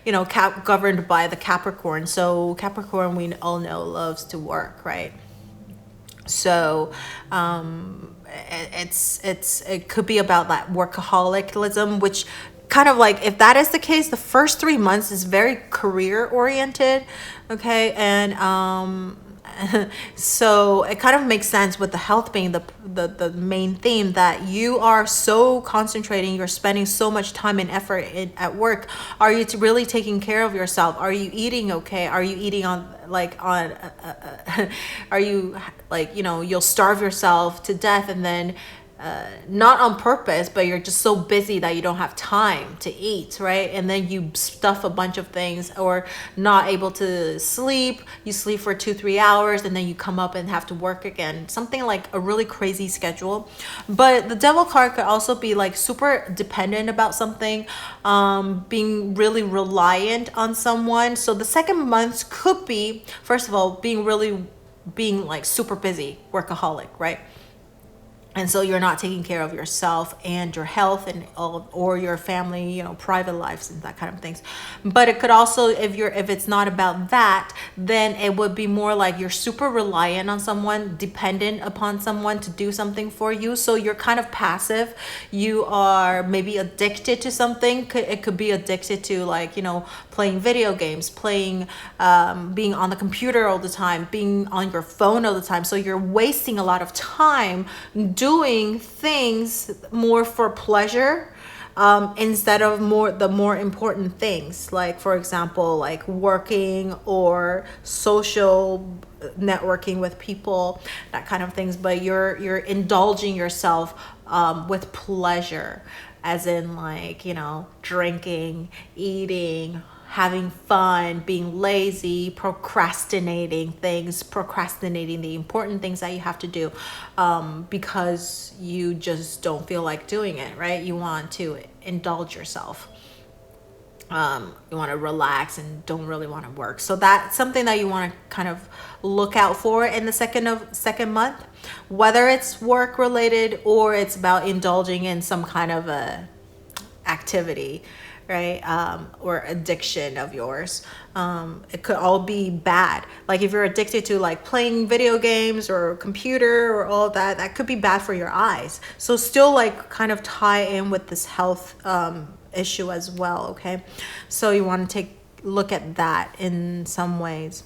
you know, governed by the Capricorn. So Capricorn, we all know, loves to work, right? So it could be about that workaholicalism, which kind of like, if that is the case, the first 3 months is very career oriented. Okay. And so it kind of makes sense with the health being the main theme, that you are so concentrating, you're spending so much time and effort at work. Are you really taking care of yourself? Are you eating okay? Are you eating are you like, you know, you'll starve yourself to death, and then not on purpose, but you're just so busy that you don't have time to eat, right? And then you stuff a bunch of things, or not able to sleep. You sleep for 2-3 hours, and then you come up and have to work again. Something like a really crazy schedule. But the Devil card could also be like super dependent about something, being really reliant on someone. So the second month could be, first of all, being like super busy, workaholic, right? And so you're not taking care of yourself and your health and or your family, you know, private lives and that kind of things. But it could also, if it's not about that, then it would be more like you're super reliant on someone, dependent upon someone to do something for you. So you're kind of passive. You are maybe addicted to something. It could be addicted to, like, you know, playing video games, being on the computer all the time, being on your phone all the time. So you're wasting a lot of time doing things more for pleasure, instead of the more important things, like, for example, like working or social networking with people, that kind of things. But you're indulging yourself with pleasure, as in, like, you know, drinking, eating, having fun, being lazy, procrastinating the important things that you have to do, because you just don't feel like doing it, right? You want to indulge yourself. You want to relax and don't really want to work. So that's something that you want to kind of look out for in the second month, whether it's work related or it's about indulging in some kind of a activity, right? Or addiction of yours. It could all be bad. Like if you're addicted to like playing video games or computer or all that, that could be bad for your eyes. So still like kind of tie in with this health issue as well. Okay. So you want to look at that in some ways.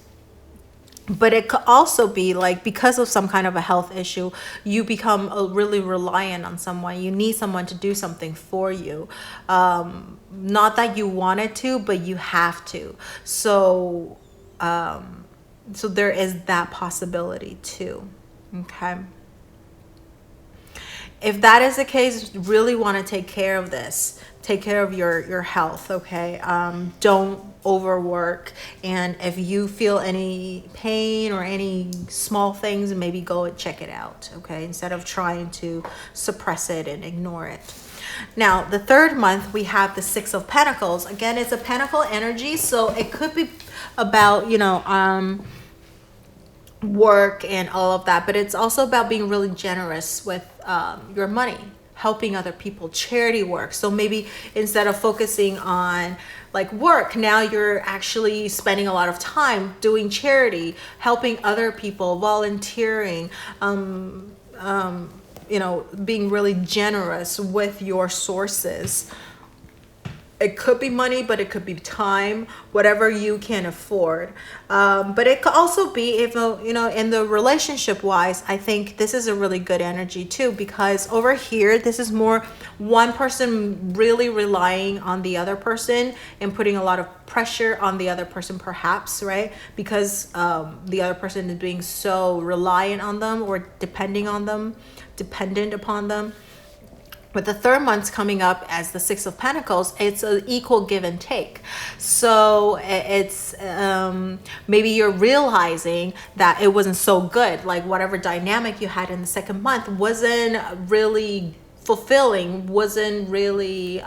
But it could also be like, because of some kind of a health issue, you become really reliant on someone. You need someone to do something for you. Not that you wanted to, but you have to. So there is that possibility too. Okay. If that is the case, really want to take care of this. Take care of your health, okay? Don't overwork. And if you feel any pain or any small things, maybe go and check it out, okay? Instead of trying to suppress it and ignore it. Now, the third month, we have the Six of Pentacles. Again, it's a pentacle energy, so it could be about, you know, work and all of that, but it's also about being really generous with your money, helping other people, charity work. So maybe instead of focusing on like work, now you're actually spending a lot of time doing charity, helping other people, volunteering, being really generous with your sources. It could be money, but it could be time, whatever you can afford. But it could also be, if in the relationship wise, I think this is a really good energy too, because over here, this is more one person really relying on the other person and putting a lot of pressure on the other person, perhaps, right? Because the other person is being so reliant on them or dependent upon them. With the third month coming up as the Six of Pentacles, it's an equal give and take. So it's maybe you're realizing that it wasn't so good. Like whatever dynamic you had in the second month wasn't really fulfilling, wasn't really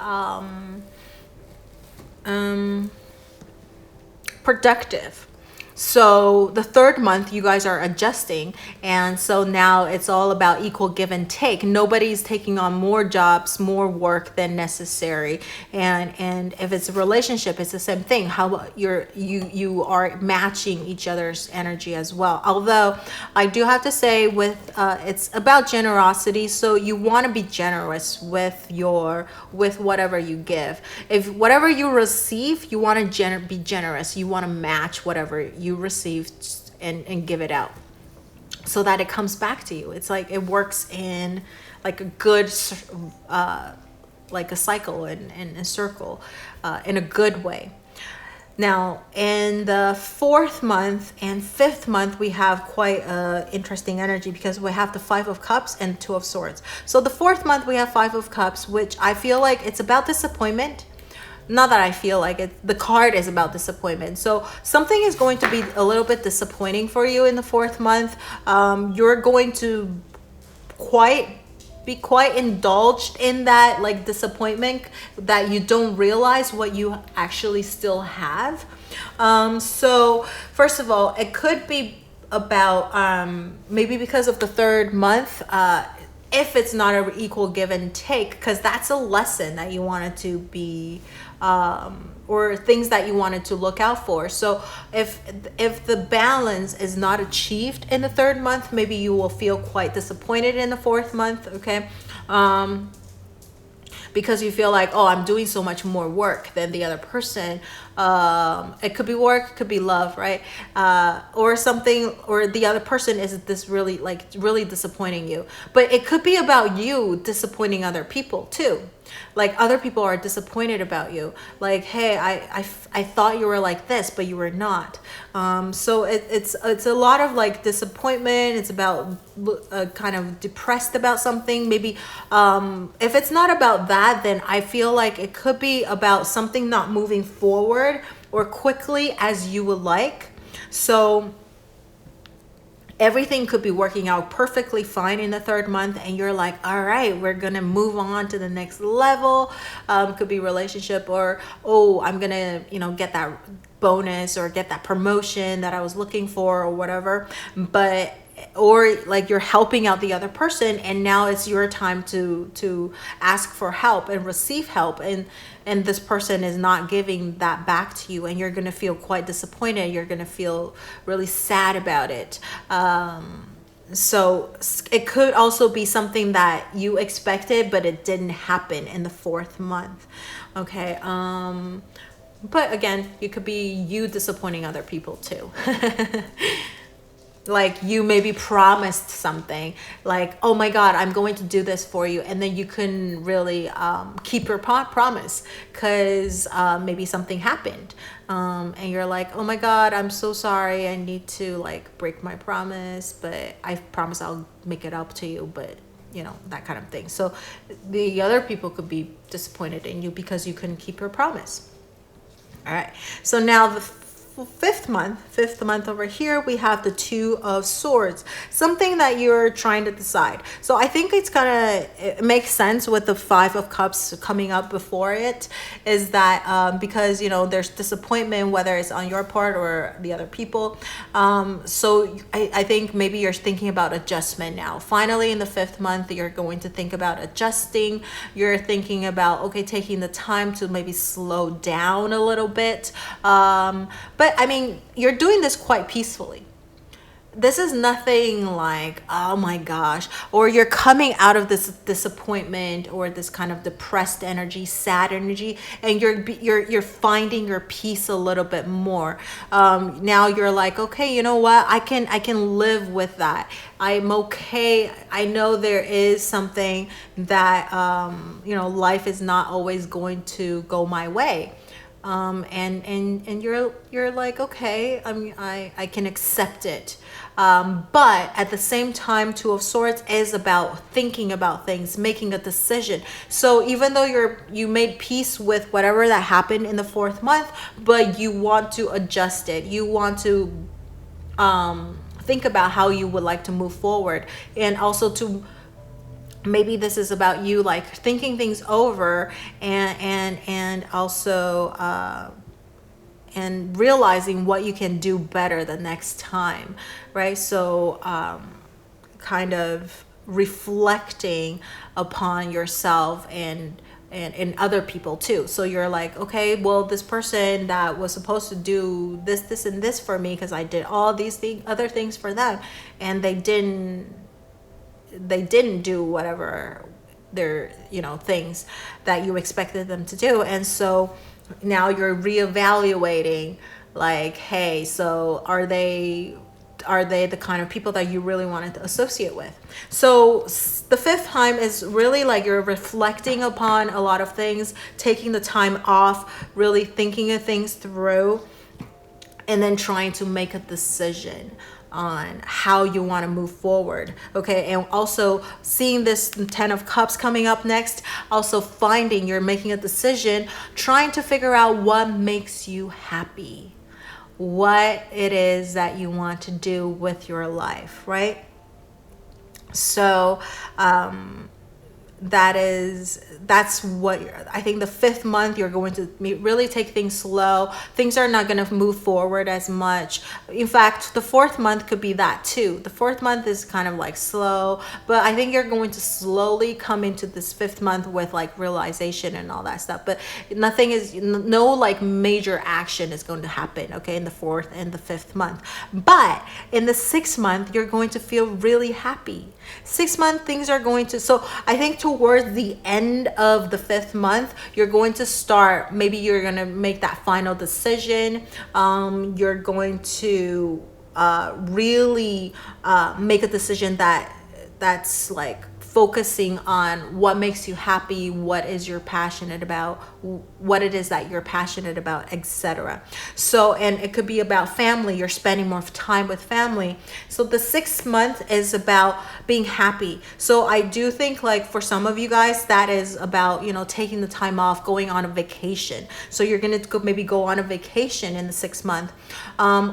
productive. So the third month, you guys are adjusting. And so now it's all about equal give and take. Nobody's taking on more jobs, more work than necessary. And if it's a relationship, it's the same thing. How you are matching each other's energy as well. Although I do have to say it's about generosity. So you want to be generous with whatever you give. If whatever you receive, you want to be generous. You want to match whatever you received and give it out so that it comes back to you. It's like it works in like a good like a cycle and a circle in a good way. Now in the fourth month and fifth month, we have quite interesting energy because we have the Five of Cups and Two of Swords. So the fourth month we have Five of Cups, which I feel like it's about disappointment. Not that I feel like it, the card is about disappointment. So something is going to be a little bit disappointing for you in the fourth month. You're going to be quite indulged in that like disappointment that you don't realize what you actually still have. So first of all, it could be about maybe because of the third month, if it's not an equal give and take, because that's a lesson that you wanted to be or things that you wanted to look out for. So if the balance is not achieved in the third month, maybe you will feel quite disappointed in the fourth month, okay? Because you feel like, oh, I'm doing so much more work than the other person. It could be work, it could be love, right? Or something, or the other person is this really disappointing you. But it could be about you disappointing other people too. Like other people are disappointed about you. Like, hey, I thought you were like this, but you were not. So it's a lot of like disappointment. It's about kind of depressed about something. Maybe if it's not about that, then I feel like it could be about something not moving forward or quickly as you would like. So everything could be working out perfectly fine in the third month and you're like, all right, we're gonna move on to the next level. Could be relationship, or I'm gonna get that bonus or get that promotion that I was looking for or whatever. But or like you're helping out the other person and now it's your time to ask for help and receive help, and this person is not giving that back to you, and you're going to feel quite disappointed. You're going to feel really sad about it. So it could also be something that you expected but it didn't happen in the fourth month, okay? But again, it could be you disappointing other people too. Like you maybe promised something like, oh my God, I'm going to do this for you. And then you couldn't really keep your promise because maybe something happened. And you're like, oh my God, I'm so sorry. I need to like break my promise, but I promise I'll make it up to you. But that kind of thing. So the other people could be disappointed in you because you couldn't keep your promise. All right. So now the fifth month over here, we have the Two of Swords, something that you're trying to decide. So I think it makes sense with the Five of Cups coming up before it, is that because there's disappointment, whether it's on your part or the other people. So I think maybe you're thinking about adjustment now. Finally, in the fifth month, you're going to think about adjusting. You're thinking about, okay, taking the time to maybe slow down a little bit. But I mean, you're doing this quite peacefully. this is nothing like, oh my gosh, or you're coming out of this disappointment or this kind of depressed energy, sad energy, and you're finding your peace a little bit more. Now you're like, okay, you know what, I can live with that. I'm okay. I know there is something that life is not always going to go my way. And you're like, okay, I can accept it. But at the same time, Two of Swords is about thinking about things, making a decision. So even though you made peace with whatever that happened in the 4th month, but you want to adjust it. You want to think about how you would like to move forward, and also to maybe this is about you like thinking things over and also and realizing what you can do better the next time, right? So kind of reflecting upon yourself and other people too. So you're like, okay, well, this person that was supposed to do this and this for me because I did all these other things for them, and they didn't do whatever their things that you expected them to do. And so now you're reevaluating, like, hey, so are they the kind of people that you really wanted to associate with? So the 5th time is really like you're reflecting upon a lot of things, taking the time off, really thinking of things through, and then trying to make a decision on how you want to move forward. Okay, and also seeing this 10 of Cups coming up next, also you're making a decision, trying to figure out what makes you happy, what it is that you want to do with your life, right? So that's what I think the 5th month you're going to really take things slow. Things are not going to move forward as much. In fact, the 4th month could be that too. The 4th month is kind of like slow, but I think you're going to slowly come into this 5th month with like realization and all that stuff. But no like major action is going to happen, okay, in the 4th and the 5th month. But in the 6th month, you're going to feel really happy. 6th month, things are going to, so I think towards the end of the 5th month, you're going to start, maybe you're going to make that final decision. You're going to really make a decision that's like focusing on what makes you happy, what is you're passionate about, what it is that you're passionate about, etc. So, and it could be about family. You're spending more time with family. So the 6th month is about being happy. So I do think like for some of you guys, that is about, taking the time off, going on a vacation. So you're going to maybe go on a vacation in the 6th month,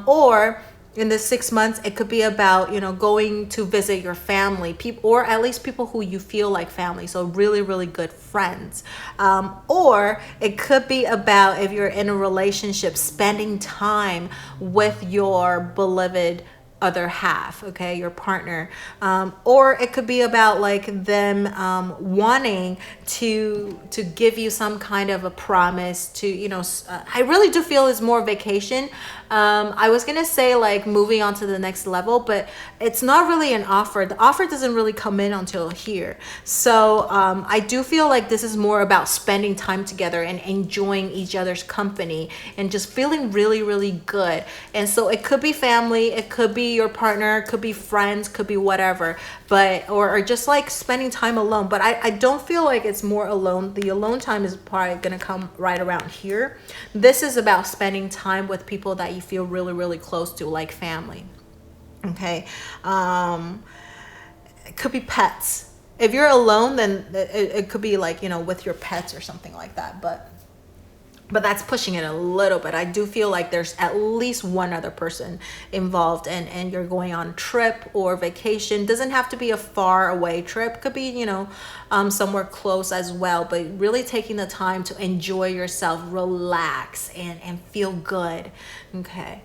or in the 6 months, it could be about, going to visit your family, people, or at least people who you feel like family. So really, really good friends. Or it could be about, if you're in a relationship, spending time with your beloved other half, okay, your partner. Or it could be about like them wanting to give you some kind of a promise to, I really do feel it's more vacation. I was gonna say like moving on to the next level, but it's not really an offer. The offer doesn't really come in until here. So I do feel like this is more about spending time together and enjoying each other's company and just feeling really, really good. And so it could be family, it could be your partner, could be friends, could be whatever, but or just like spending time alone. But I don't feel like it's more alone. The alone time is probably gonna come right around here. This is about spending time with people that you feel really, really close to, like family. Okay, it could be pets. If you're alone, then it could be like, with your pets or something like that. But that's pushing it a little bit. I do feel like there's at least one other person involved, and you're going on a trip or vacation. Doesn't have to be a far away trip. Could be, somewhere close as well. But really taking the time to enjoy yourself, relax, and feel good. Okay.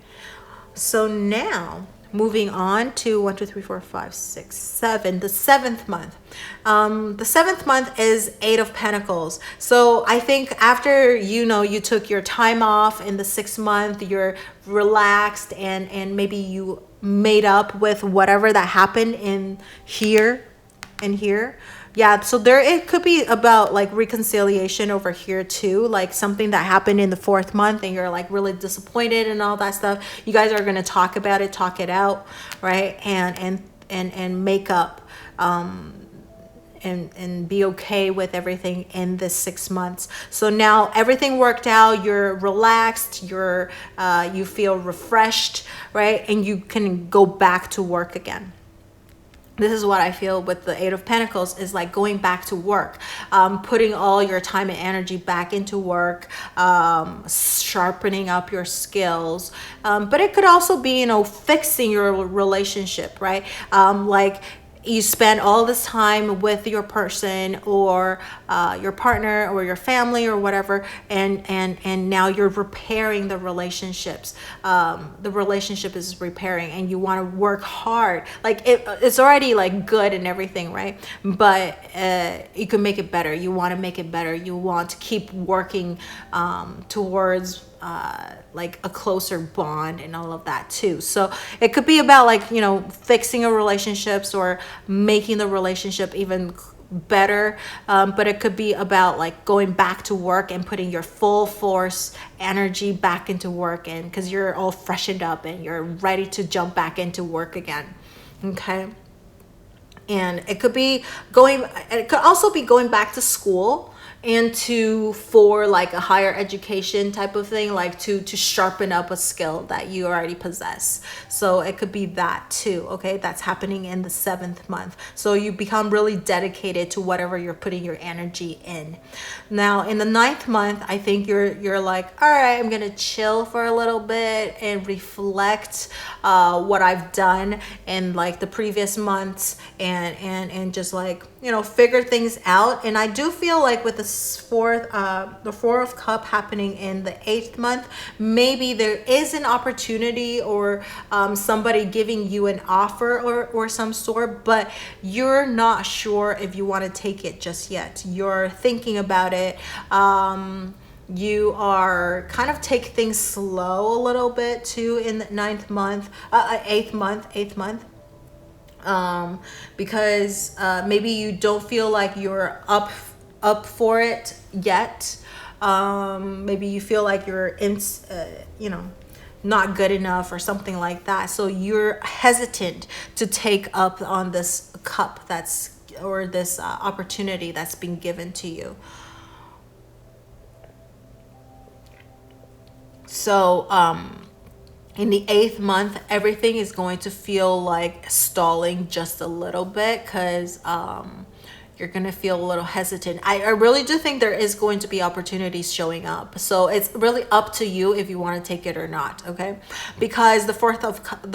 So now moving on to 1, 2, 3, 4, 5, 6, 7, the 7th month. The 7th month is 8 of Pentacles. So I think after, you took your time off in the 6th month, you're relaxed and maybe you made up with whatever that happened in here and here. Yeah, so it could be about like reconciliation over here too, like something that happened in the 4th month and you're like really disappointed and all that stuff. You guys are going to talk about it, talk it out, right? And make up and be okay with everything in this 6 months. So now everything worked out, you're relaxed, you feel refreshed, right? And you can go back to work again. This is what I feel with the 8 of Pentacles is like going back to work, putting all your time and energy back into work, sharpening up your skills. But it could also be, fixing your relationship, right? Like you spend all this time with your person or your partner or your family or whatever, and now you're repairing the relationships. The relationship is repairing and you want to work hard. Like it's already like good and everything, right? But you can make it better. You want to make it better. You want to keep working towards like a closer bond and all of that too. So it could be about like, fixing a relationships or making the relationship even better. But it could be about like going back to work and putting your full force energy back into work, and because you're all freshened up and you're ready to jump back into work again. Okay. And it could also be going back to school and for like a higher education type of thing, like to sharpen up a skill that you already possess. So it could be that too. Okay, that's happening in the 7th month. So you become really dedicated to whatever you're putting your energy in. Now in the 9th month, I think you're like, all right, I'm gonna chill for a little bit and reflect what I've done in like the previous months and just like, figure things out. And I do feel like with the 4 of Cup happening in the 8th month, maybe there is an opportunity or somebody giving you an offer or some sort, but you're not sure if you want to take it just yet. You're thinking about it. You are kind of take things slow a little bit too in the 8th month, because maybe you don't feel like you're up for it yet. Maybe you feel like you're not good enough or something like that. So you're hesitant to take up on this cup this opportunity that's been given to you. So in the 8th month, everything is going to feel like stalling just a little bit, because you're going to feel a little hesitant. I really do think there is going to be opportunities showing up. So it's really up to you if you want to take it or not, okay? Because the 4 of Cups,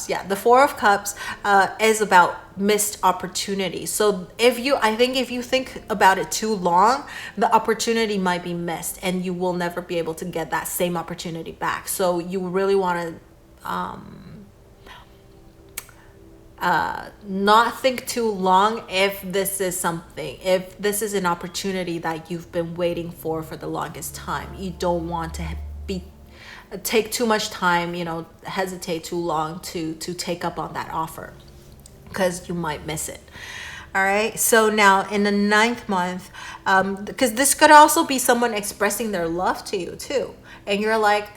yeah, the 4 of Cups is about missed opportunity. So if you think about it too long, the opportunity might be missed and you will never be able to get that same opportunity back. So you really want to not think too long if this is an opportunity that you've been waiting for the longest time. You don't want to take too much time, hesitate too long to take up on that offer, because you might miss it. All right. So now in the 9th month, because this could also be someone expressing their love to you too. And you're like,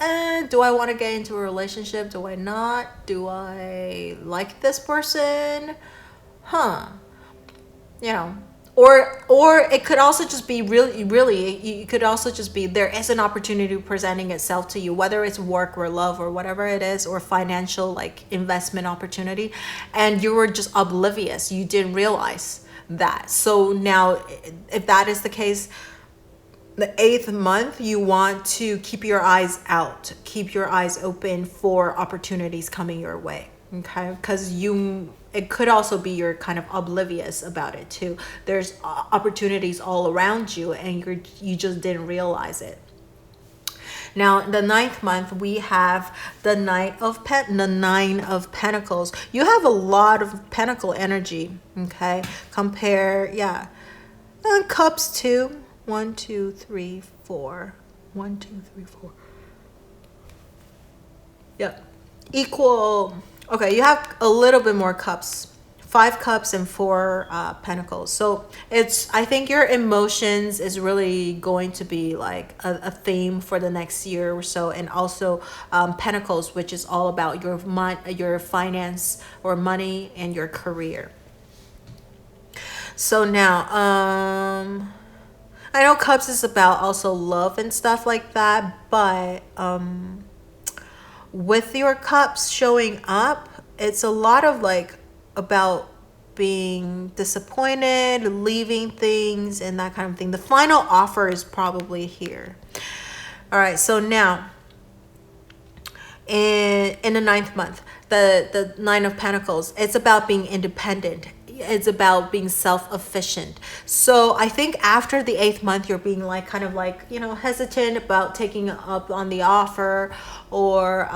do I want to get into a relationship? Do I not? Do I like this person? Or it could also just be you could also just be, there is an opportunity presenting itself to you, whether it's work or love or whatever it is, or financial like investment opportunity, and you were just oblivious. You didn't realize that. So now if that is the case, the 8th month, you want to keep your eyes out, keep your eyes open for opportunities coming your way. Okay, because it could also be you're kind of oblivious about it too. There's opportunities all around you and you just didn't realize it. Now, the 9th month, we have the Nine of Pentacles. You have a lot of Pentacle energy, okay? Compare, yeah. Cups too. 1, 2, 3, 4. 1, 2, 3, 4. Yep. Equal. Okay, you have a little bit more cups. 5 cups and 4 pentacles. So I think your emotions is really going to be like a theme for the next year or so. And also pentacles, which is all about your finance or money and your career. So now, I know cups is about also love and stuff like that, but with your cups showing up, it's a lot of like about being disappointed, leaving things and that kind of thing. The final offer is probably here. All right, so now in the 9th month, the 9 of Pentacles, it's about being independent. It's about being self-efficient. So I think after the 8th month, you're being like kind of like, you know, hesitant about taking up on the offer, or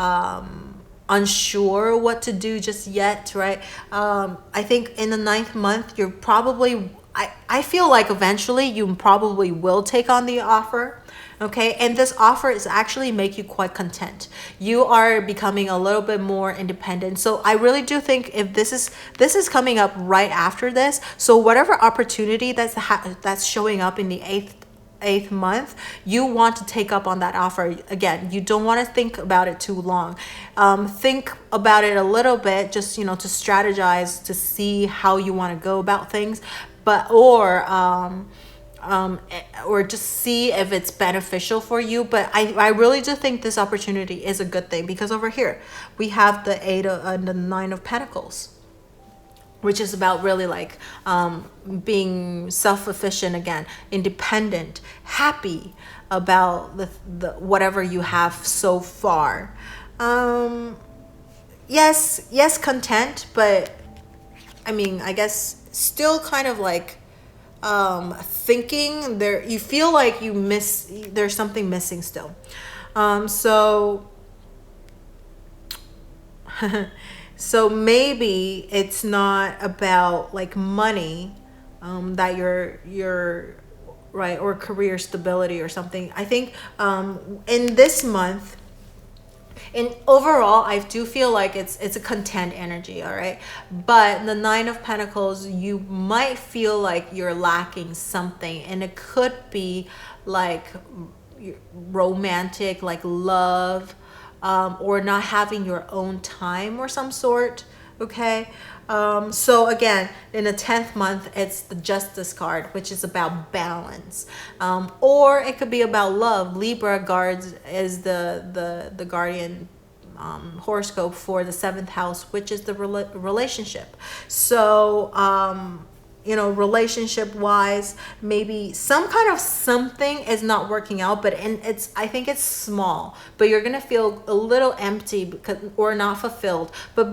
unsure what to do just yet, right? I think in the 9th month, you're probably, I feel like eventually you probably will take on the offer. Okay, and this offer is actually make you quite content. You are becoming a little bit more independent. So I really do think if this is coming up right after this, so whatever opportunity that's showing up in the eighth month, you want to take up on that offer. Again, you don't want to think about it too long. Think about it a little bit, just, you know, to strategize, to see how you want to go about things, but or just see if it's beneficial for you. But I really do think this opportunity is a good thing, because over here we have the 9 of Pentacles, which is about really like being self-efficient again, independent, happy about the whatever you have so far. Yes, content, but I mean, I guess still kind of like thinking there, you feel like there's something missing still. So maybe it's not about like money, that you're right, or career stability or something. I think in this month, and overall, I do feel like it's a content energy, all right? But the 9 of Pentacles, you might feel like you're lacking something, and it could be like romantic, like love, or not having your own time or some sort, okay? So again, in the 10th month, it's the Justice card, which is about balance, or it could be about love. Libra guards is the guardian horoscope for the 7th house, which is the relationship. So you know, relationship wise, maybe some kind of something is not working out, but I think it's small, but you're gonna feel a little empty or not fulfilled. But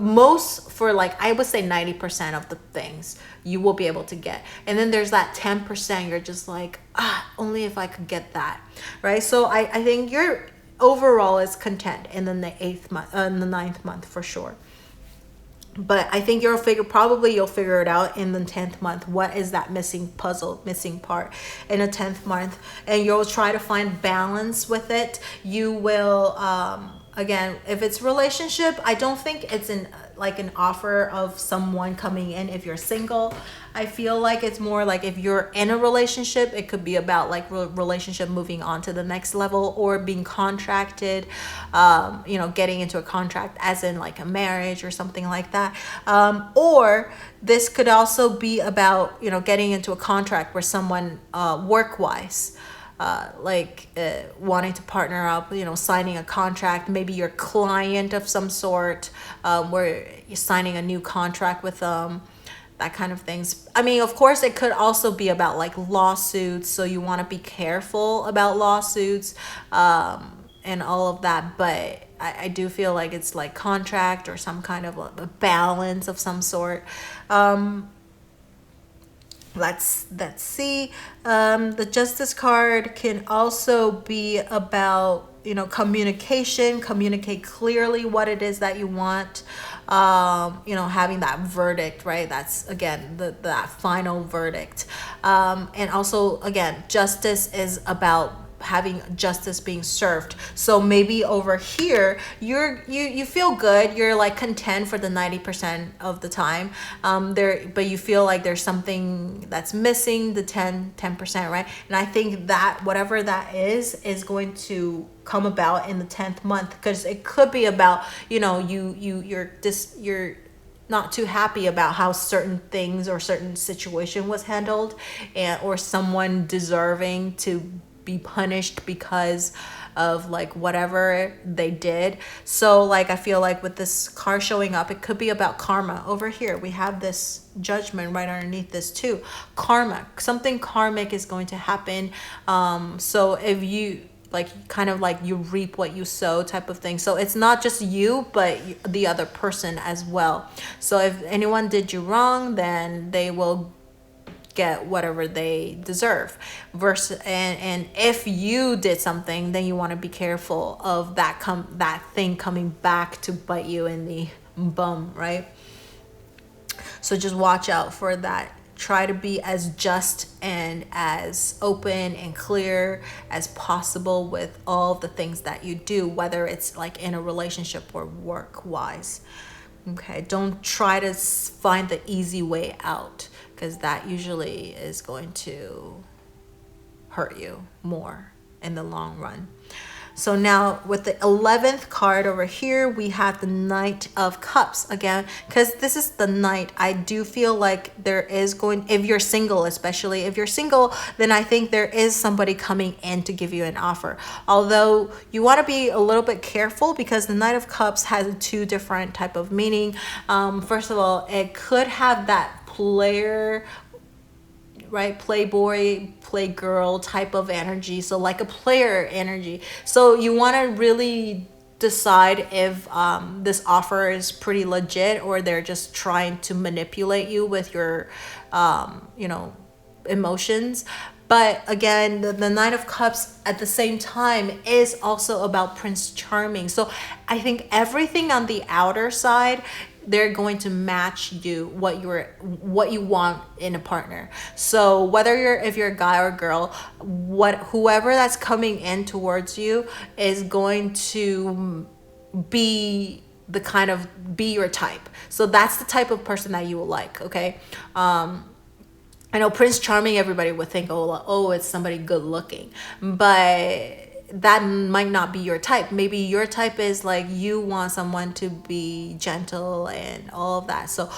for like, I would say 90% of the things you will be able to get, and then there's that 10% you're just like, only if I could get that, right? So I think your overall is content in the 9th month for sure. But I think you'll figure it out in the 10th month. What is that missing part in a 10th month? And you'll try to find balance with it. You will, again, if it's relationship, I don't think it's an offer of someone coming in if you're single. I feel like it's more like if you're in a relationship, it could be about like relationship moving on to the next level, or being contracted, you know, getting into a contract as in like a marriage or something like that. Or this could also be about, you know, getting into a contract where someone work-wise, wanting to partner up, you know, signing a contract, maybe your client of some sort, where you're signing a new contract with them, that kind of things. I mean, of course, it could also be about like lawsuits, so you want to be careful about lawsuits, and all of that. But I do feel like it's like contract or some kind of a balance of some sort. Let's see. The Justice card can also be about communicate clearly what it is that you want. Having that verdict, right? That's again that final verdict. And also, again, justice is about having justice being served. So maybe over here you feel good, you're like content for the 90% of the time, but you feel like there's something that's missing, the 10%, right? And I think that whatever that is going to come about in the 10th month, because it could be about you're not too happy about how certain things or certain situation was handled, or someone deserving to be punished because of like whatever they did. So like I feel like with this card showing up, it could be about karma. Over here we have this judgment right underneath this too. Karma, something karmic is going to happen. So if you like kind of like you reap what you sow type of thing. So it's not just you, but the other person as well. So if anyone did you wrong, then they will get whatever they deserve. And if you did something, then you want to be careful of that thing coming back to bite you in the bum, right? So just watch out for that. Try to be as just and as open and clear as possible with all the things that you do, whether it's like in a relationship or work wise. Okay, don't try to find the easy way out, because that usually is going to hurt you more in the long run. So now with the 11th card over here, we have the Knight of Cups again, because this is the Knight. I do feel like there is if you're single, especially if you're single, then I think there is somebody coming in to give you an offer. Although you want to be a little bit careful, because the Knight of Cups has two different type of meaning. First of all, it could have that player, right, playboy, playgirl type of energy. So like a player energy. So you want to really decide if this offer is pretty legit, or they're just trying to manipulate you with your emotions. But again, the Knight of Cups at the same time is also about Prince Charming. So I think everything on the outer side, they're going to match you what you want in a partner. So whether if you're a guy or girl, whoever that's coming in towards you is going to be your type. So that's the type of person that you will like. Okay. I know Prince Charming, everybody would think, oh, it's somebody good looking, but that might not be your type. Maybe your type is like you want someone to be gentle and all of that. So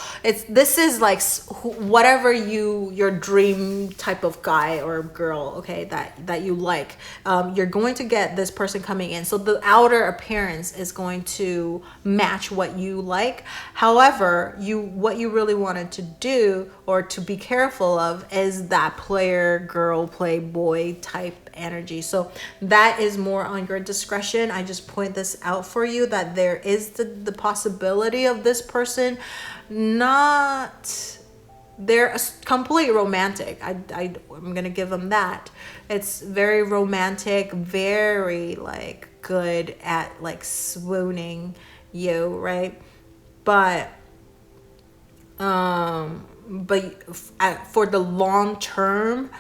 this is like whatever your dream type of guy or girl, okay, that you like. You're going to get this person coming in. So the outer appearance is going to match what you like. However, what you really wanted to do or to be careful of is that player, girl, playboy type energy. So that is more on your discretion. I just point this out for you, that there is the possibility of this person they're completely romantic. I'm gonna give them that. It's very romantic, very like good at like swooning you, right? But for the long term,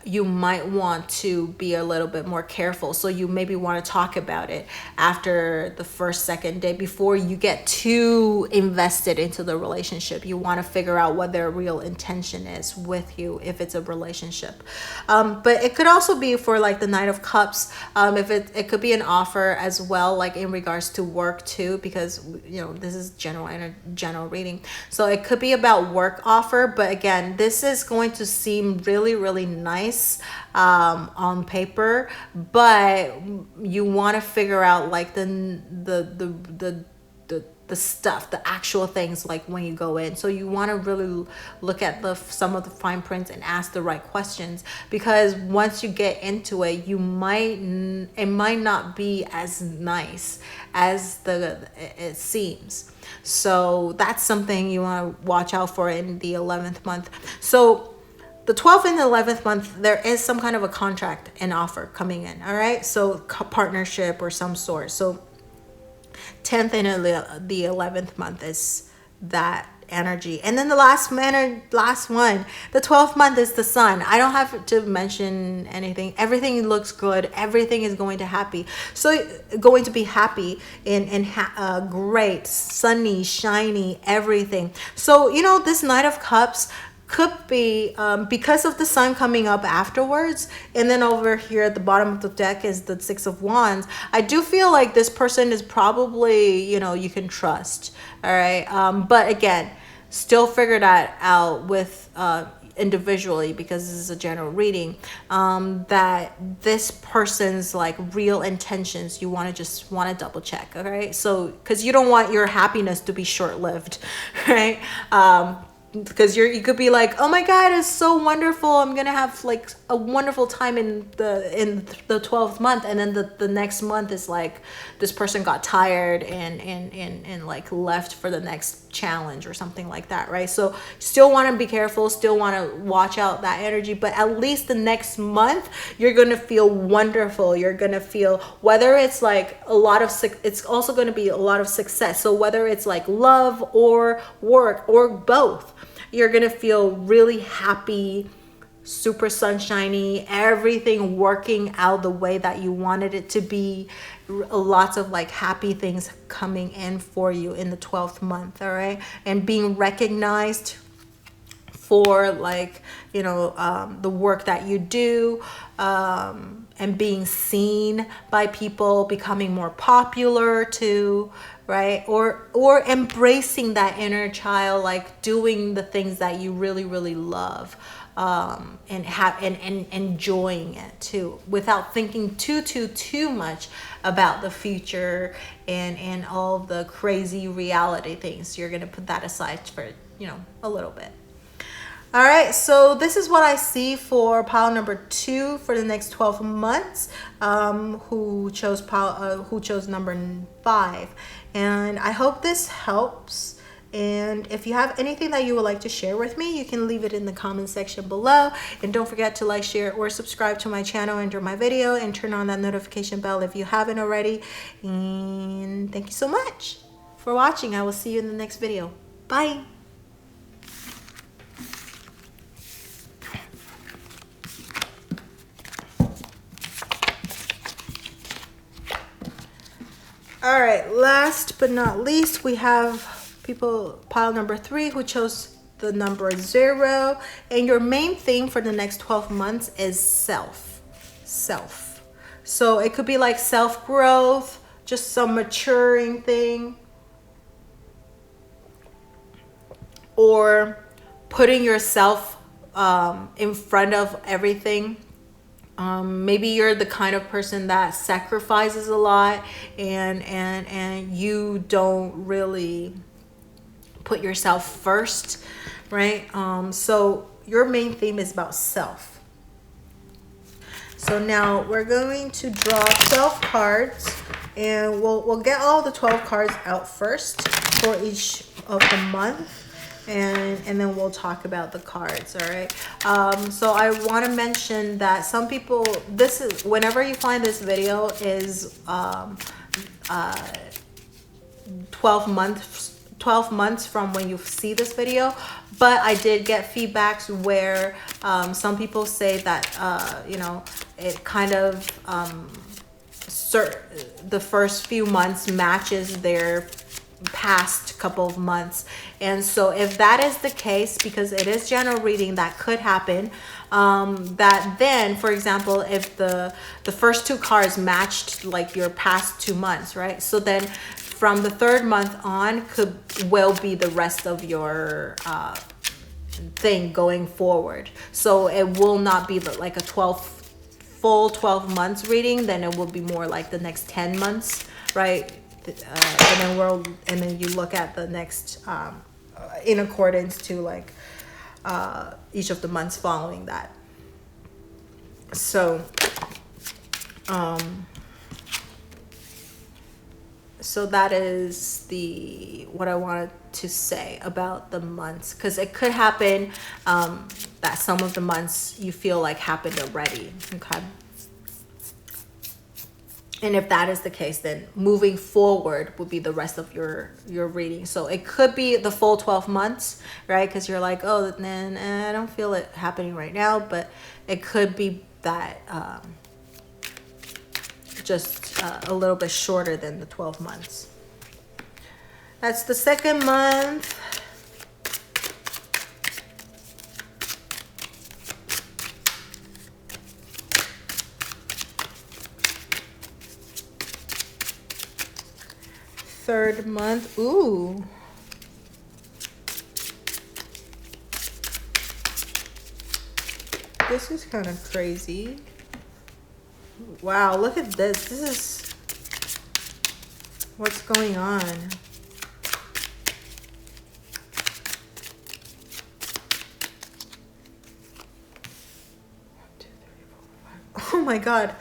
you might want to be a little bit more careful. So you maybe want to talk about it after the second day, before you get too invested into the relationship. You want to figure out what their real intention is with you, if it's a relationship. But it could also be for like the Knight of Cups. If it could be an offer as well, like in regards to work too, because this is general reading. So it could be about work offer, but again, this is going to seem really, really nice on paper, but you want to figure out like the stuff, the actual things, like when you go in. So you want to really look at some of the fine prints and ask the right questions, because once you get into it, it might not be as nice as it seems. So that's something you want to watch out for in the 11th month. So the 12th and 11th month, there is some kind of a contract and offer coming in. All right. So partnership or some sort. So 10th and the 11th month is that energy. And then the last one, the 12th month is the sun. I don't have to mention anything. Everything looks good. Everything is going to be happy and great, sunny, shiny, everything. So, you know, this Knight of Cups could be because of the sun coming up afterwards, and then over here at the bottom of the deck is the Six of Wands. I do feel like this person is probably, you know, you can trust. All right. But again, still figure that out with individually, because this is a general reading, that this person's like real intentions, you want to double check. All right. So because you don't want your happiness to be short-lived, right? Because you could be like, oh my God, it's so wonderful, I'm gonna have like a wonderful time in the 12th month, and then the next month is like this person got tired and like left for the next challenge or something like that, right? So still want to be careful, still want to watch out that energy, but at least the next month you're gonna feel wonderful. You're gonna feel, whether it's like it's also going to be a lot of success. So whether it's like love or work or both, you're gonna feel really happy, super sunshiny, everything working out the way that you wanted it to be. Lots of like happy things coming in for you in the 12th month. All right. And being recognized for like, you know, the work that you do, and being seen by people, becoming more popular too, right? Or embracing that inner child, like doing the things that you really, really love, and enjoying it too, without thinking too much about the future and all the crazy reality things. You're gonna put that aside for, you know, a little bit. All right, so this is what I see for pile number 2 for the next 12 months, who chose number 5. And I hope this helps. And if you have anything that you would like to share with me, you can leave it in the comment section below. And don't forget to like, share, or subscribe to my channel under my video, and turn on that notification bell if you haven't already. And thank you so much for watching. I will see you in the next video. Bye. All right, last but not least, we have pile number 3 who chose the number 0. And your main theme for the next 12 months is self. So it could be like self-growth, just some maturing thing, or putting yourself in front of everything. Maybe you're the kind of person that sacrifices a lot, and you don't really put yourself first, right? So your main theme is about self. So now we're going to draw 12 cards, and we'll get all the 12 cards out first for each of the month. And then we'll talk about the cards. All right. So I want to mention that some people, this is, whenever you find this video is 12 months from when you see this video. But I did get feedbacks where some people say that you know, it kind of the first few months matches their past couple of months. And so if that is the case, because it is general reading, that could happen, that then, for example, if the first 2 cards matched like your past 2 months, right? So then from the 3rd month on will be the rest of your thing going forward. So it will not be like a full 12 months reading. Then it will be more like the next 10 months, right? And then you look at the next in accordance to like each of the months following that. So So that is what I wanted to say about the months, because it could happen that some of the months you feel like happened already. Okay. And if that is the case, then moving forward would be the rest of your reading. So it could be the full 12 months, right? Because you're like, oh, then I don't feel it happening right now. But it could be that just a little bit shorter than the 12 months. That's the second month. Third month. Ooh. This is kind of crazy. Wow, look at this. This is what's going on. Oh my God.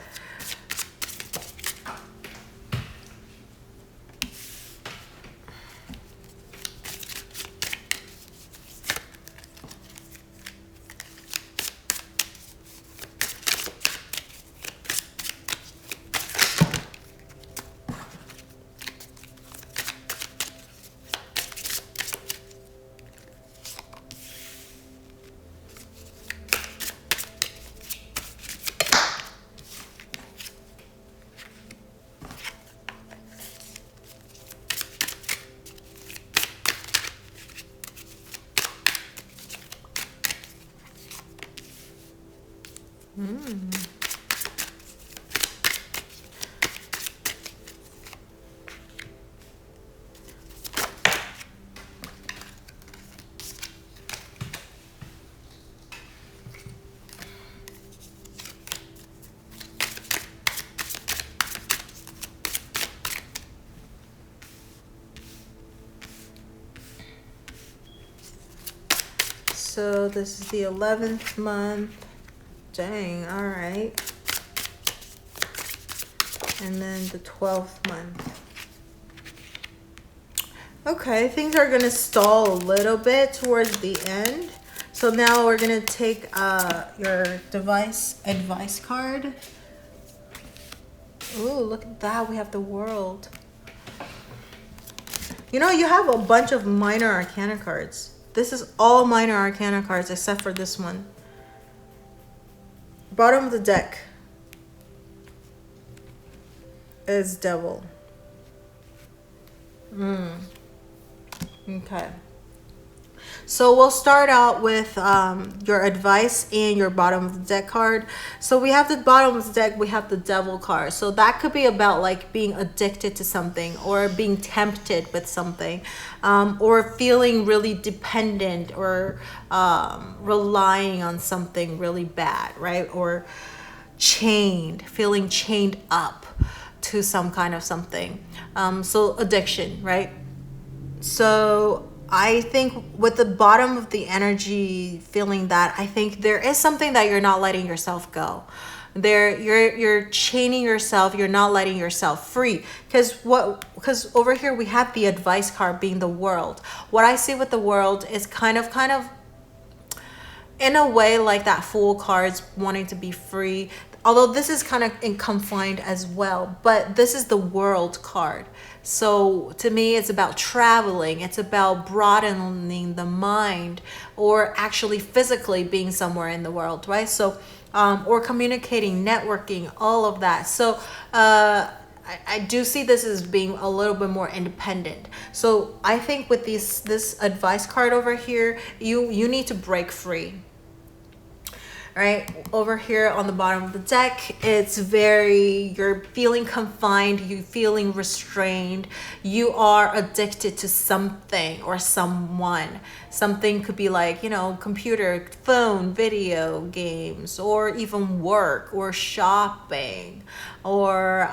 So this is the 11th month. Dang, all right. And then the 12th month. Okay, things are gonna stall a little bit towards the end. So now we're gonna take your advice card. Ooh, look at that, we have the World. You know, you have a bunch of minor arcana cards. This is all minor arcana cards except for this one. Bottom of the deck is Devil. Okay. So we'll start out with your advice and your bottom of the deck card. So we have the bottom of the deck, we have the Devil card. So that could be about like being addicted to something or being tempted with something, or feeling really dependent or relying on something really bad, right? Or feeling chained up to some kind of something. So addiction, right? So I think with the bottom of the energy feeling that, I think there is something that you're not letting yourself go. You're chaining yourself, you're not letting yourself free. Because over here we have the advice card being the World. What I see with the World is kind of in a way like that Fool card's wanting to be free. Although this is kind of confined as well, but this is the World card. So to me, it's about traveling. It's about broadening the mind, or actually physically being somewhere in the world, right? So, or communicating, networking, all of that. So I do see this as being a little bit more independent. So I think with this advice card over here, you need to break free. Right over here on the bottom of the deck, you're feeling confined, you feeling restrained, you are addicted to something or someone. Something could be like, you know, computer, phone, video games, or even work or shopping, or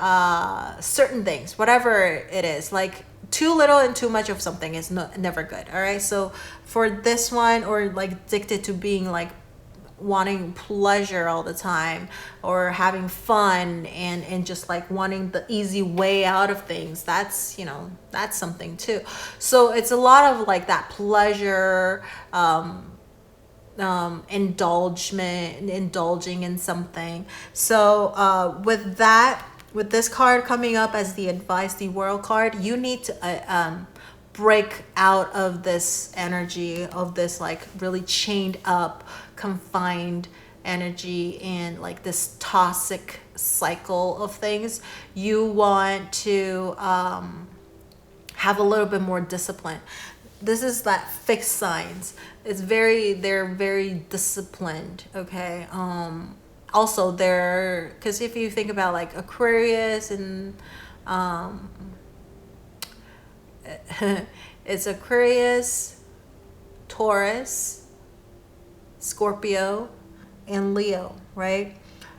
certain things, whatever it is. Like too little and too much of something is never good. All right, so for this one, or like addicted to being like wanting pleasure all the time, or having fun, and just like wanting the easy way out of things. That's, you know, that's something too. So it's a lot of like that pleasure, indulging in something. So with that, with this card coming up as the advice, the world card, you need to break out of this energy of this like really chained up, confined energy, and like this toxic cycle of things. You want to have a little bit more discipline. This is that fixed signs. They're very disciplined, okay? Also, because if you think about like Aquarius and it's Aquarius, Taurus, Scorpio, and Leo, right?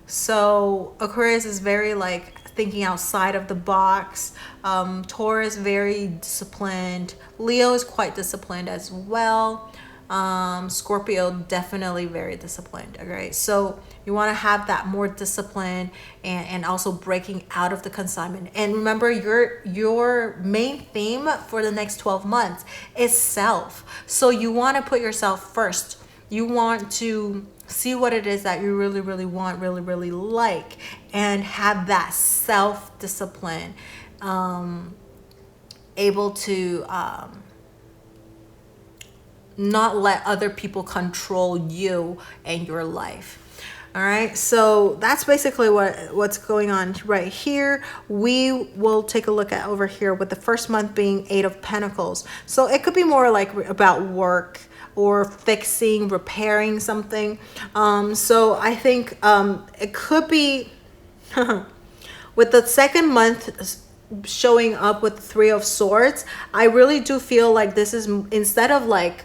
So Aquarius is very like thinking outside of the box. Taurus, very disciplined. Leo is quite disciplined as well. Scorpio, definitely very disciplined. Okay, so you want to have that more discipline, and also breaking out of the consignment. And remember, your main theme for the next 12 months is self. So you want to put yourself first. You want to see what it is that you really, really want, really, really like, and have that self-discipline, able to not let other people control you and your life. All right, so that's basically what's going on right here. We will take a look at over here with the first month being 8 of Pentacles. So it could be more like about work or fixing, repairing something. So I think it could be with the second month showing up with 3 of Swords. I really do feel like this is, instead of like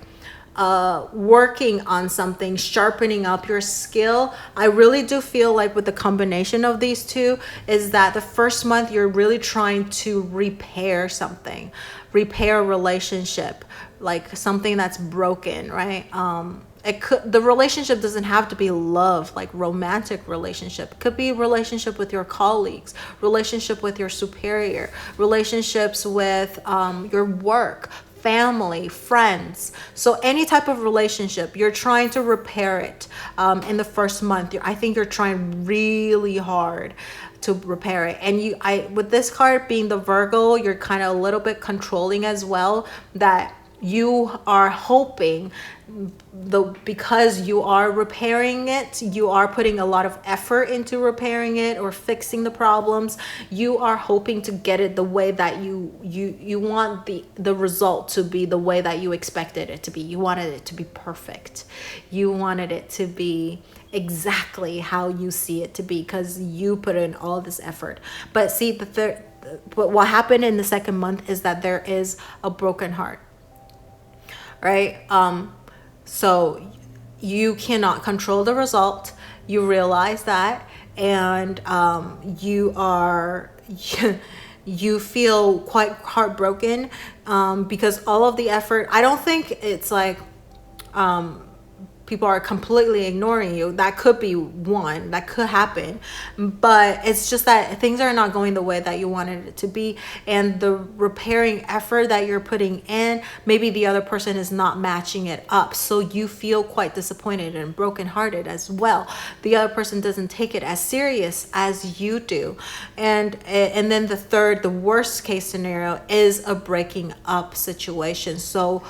working on something, sharpening up your skill, I really do feel like with the combination of these two is that the first month you're really trying to repair something, repair a relationship, like something that's broken, right? The relationship doesn't have to be love, like romantic relationship. It could be relationship with your colleagues, relationship with your superior, relationships with your work, family, friends. So any type of relationship, you're trying to repair it in the first month. I think you're trying really hard to repair it. And with this card being the Virgo, you're kind of a little bit controlling as well, that you are hoping, because you are repairing it, you are putting a lot of effort into repairing it or fixing the problems. You are hoping to get it the way that you want the result to be, the way that you expected it to be. You wanted it to be perfect. You wanted it to be exactly how you see it to be, because you put in all this effort. But see, but what happened in the second month is that there is a broken heart, right? So you cannot control the result. You realize that, and you feel quite heartbroken because all of the effort. I don't think it's like people are completely ignoring you. That could be one, that could happen, but it's just that things are not going the way that you wanted it to be, and the repairing effort that you're putting in, maybe the other person is not matching it up, so you feel quite disappointed and brokenhearted as well. The other person doesn't take it as serious as you do, and then the worst case scenario is a breaking up situation. So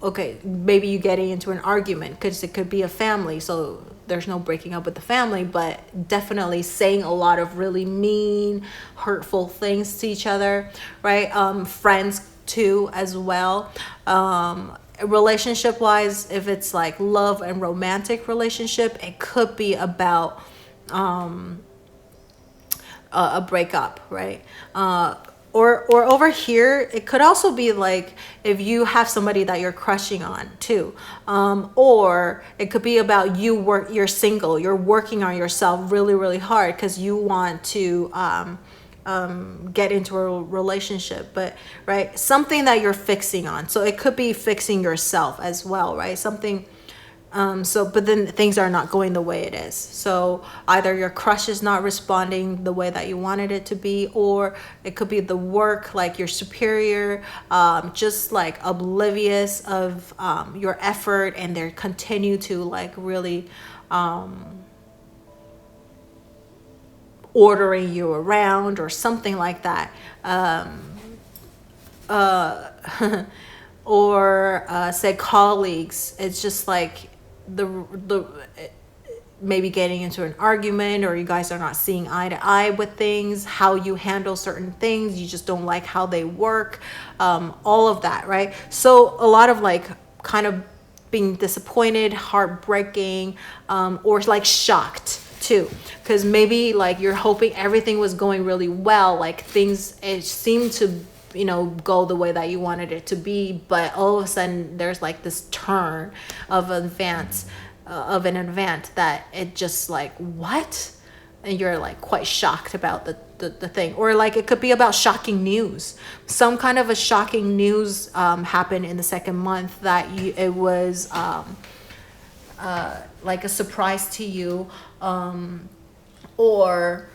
okay, maybe you getting into an argument, because it could be a family, so there's no breaking up with the family, but definitely saying a lot of really mean, hurtful things to each other, right? Friends too as well. Relationship wise, if it's like love and romantic relationship, it could be about a breakup, right? Or over here, it could also be like if you have somebody that you're crushing on too, or it could be about you're single, you're working on yourself really, really hard because you want to get into a relationship, but right, something that you're fixing on. So it could be fixing yourself as well, right? Something But then things are not going the way it is. So either your crush is not responding the way that you wanted it to be, or it could be the work, like your superior, just like oblivious of your effort, and they continue to like really ordering you around or something like that. Or say colleagues, it's just like the maybe getting into an argument, or you guys are not seeing eye to eye with things, how you handle certain things, you just don't like how they work, all of that, right? So a lot of like kind of being disappointed, heartbreaking, or like shocked too, because maybe like you're hoping everything was going really well, like things, it seemed to go the way that you wanted it to be, but all of a sudden there's like this turn of an event that it just like, what? And you're like quite shocked about the thing. Or like it could be about shocking news. Some kind of a shocking news happened in the second month that it was like a surprise to you, or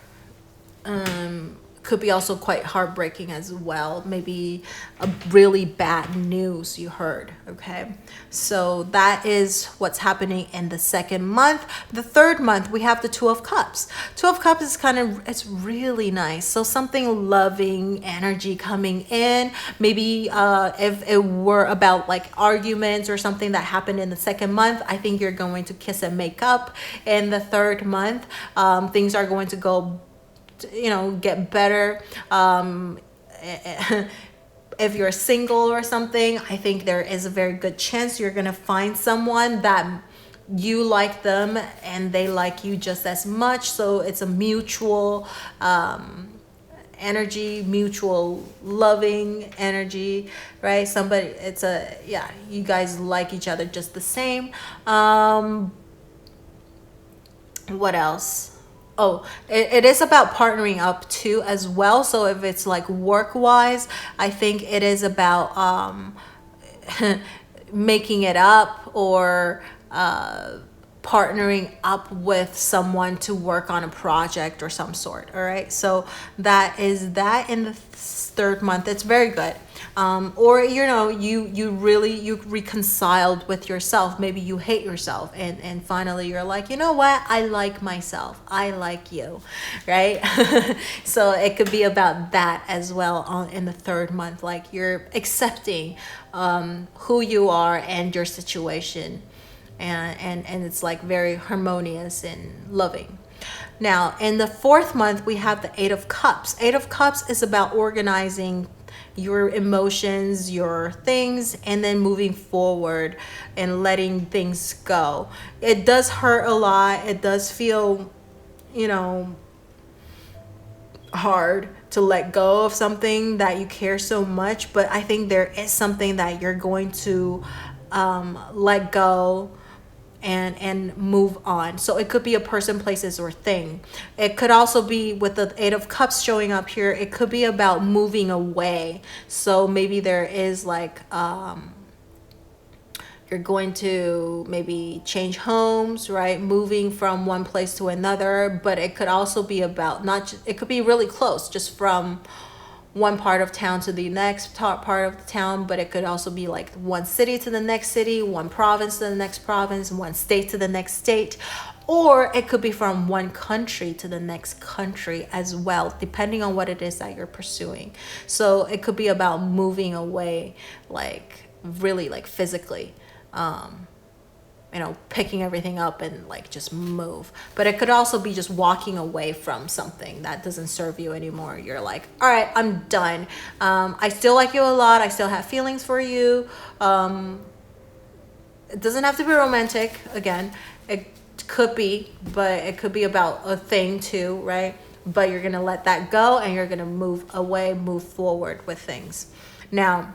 could be also quite heartbreaking as well. Maybe a really bad news you heard. Okay, so that is what's happening in the second month. The third month, we have the Two of Cups. Two of Cups is it's really nice. So something loving energy coming in. Maybe if it were about like arguments or something that happened in the second month, I think you're going to kiss and make up. In the third month, things are going to go, get better. If you're single or something, I think there is a very good chance you're gonna find someone that you like them and they like you just as much. So it's a mutual energy, mutual loving energy, right? You guys like each other just the same. What else? Oh, it is about partnering up too as well. So if it's like work wise, I think it is about making it up, or partnering up with someone to work on a project or some sort. All right, so that is that in the third month. It's very good. Or you reconciled with yourself. Maybe you hate yourself, and finally you're like, you know what, I like myself, I like you, right? So it could be about that as well in the third month, like you're accepting who you are and your situation, and it's like very harmonious and loving. Now in the fourth month, we have the Eight of Cups. Eight of Cups is about organizing your emotions, your things, and then moving forward and letting things go. It does hurt a lot. It does feel, hard to let go of something that you care so much, but I think there is something that you're going to let go and move on. So it could be a person, places, or thing. It could also be, with the Eight of Cups showing up here, it could be about moving away. So maybe there is like you're going to maybe change homes, right? Moving from one place to another. But it could also be about it could be really close, just from one part of town to the next part of the town, but it could also be like one city to the next city, one province to the next province, one state to the next state, or it could be from one country to the next country as well, depending on what it is that you're pursuing. So it could be about moving away, like really like physically, picking everything up and like just move. But it could also be just walking away from something that doesn't serve you anymore. You're like, all right, I'm done. I still like you a lot. I still have feelings for you. It doesn't have to be romantic. Again, it could be, but it could be about a thing too, right? But you're going to let that go and you're going to move away, move forward with things. Now,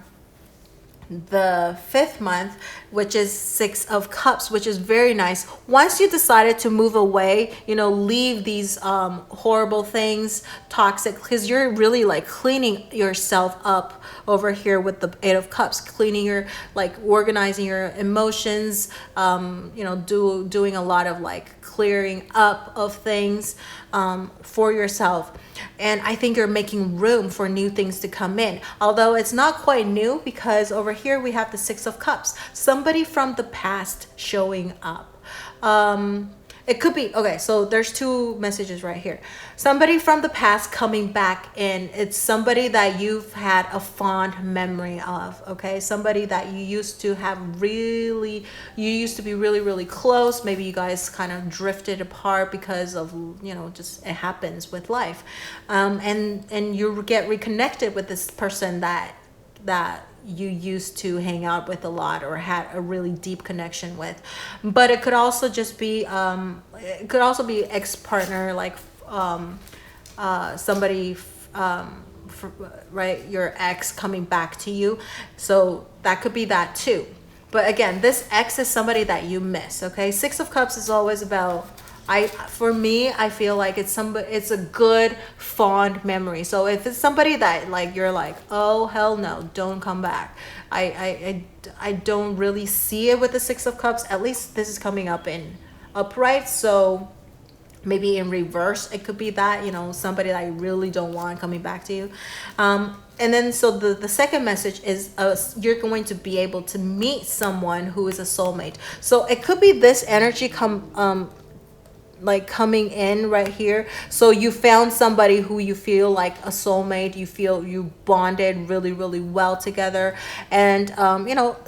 the 5th month, which is 6 of Cups, which is very nice. Once you decided to move away, leave these horrible things, toxic, because you're really like cleaning yourself up over here with the 8 of Cups, cleaning your, like organizing your emotions, doing a lot of like clearing up of things for yourself. And I think you're making room for new things to come in, although it's not quite new, because over here we have the 6 of Cups, somebody from the past showing up. It could be, okay, so there's 2 messages right here. Somebody from the past coming back in. It's somebody that you've had a fond memory of, okay? Somebody that you used to be really, really close. Maybe you guys kind of drifted apart because of, just it happens with life. And you get reconnected with this person that you used to hang out with a lot or had a really deep connection with. But it could also just be ex-partner, like somebody right, your ex coming back to you. So that could be that too. But again, this ex is somebody that you miss, okay? 6 of Cups is always about, for me, I feel like it's a good fond memory. So if it's somebody that like you're like, oh hell no, don't come back, I don't really see it with the 6 of Cups. At least this is coming up in upright. So maybe in reverse it could be that, somebody that you really don't want coming back to you. And then so the second message is you're going to be able to meet someone who is a soulmate. So it could be this energy coming in right here. So you found somebody who you feel like a soulmate, you feel you bonded really, really well together, and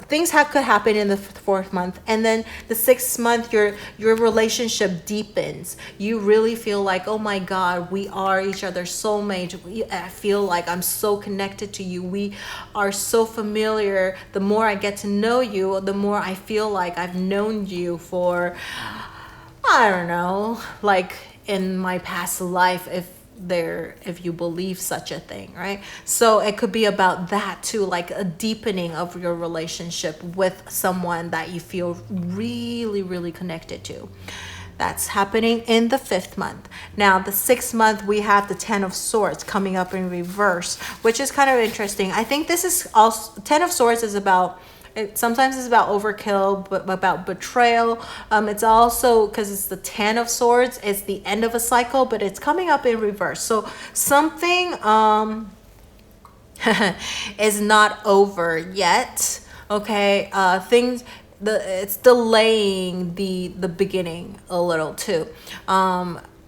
things could happen in the 4th month. And then the 6th month, your relationship deepens. You really feel like, oh my God, we are each other's soulmate. I feel like I'm so connected to you. We are so familiar. The more I get to know you, the more I feel like I've known you for, I don't know, like in my past life, if you believe such a thing, right? So it could be about that too, like a deepening of your relationship with someone that you feel really, really connected to. That's happening in the 5th month. Now, the 6th month, we have the 10 of Swords coming up in reverse, which is kind of interesting. I think this is also, 10 of Swords is about, sometimes it's about overkill, but about betrayal. It's also, because it's the 10 of Swords, it's the end of a cycle, but it's coming up in reverse. So something is not over yet. Okay, it's delaying the beginning a little too.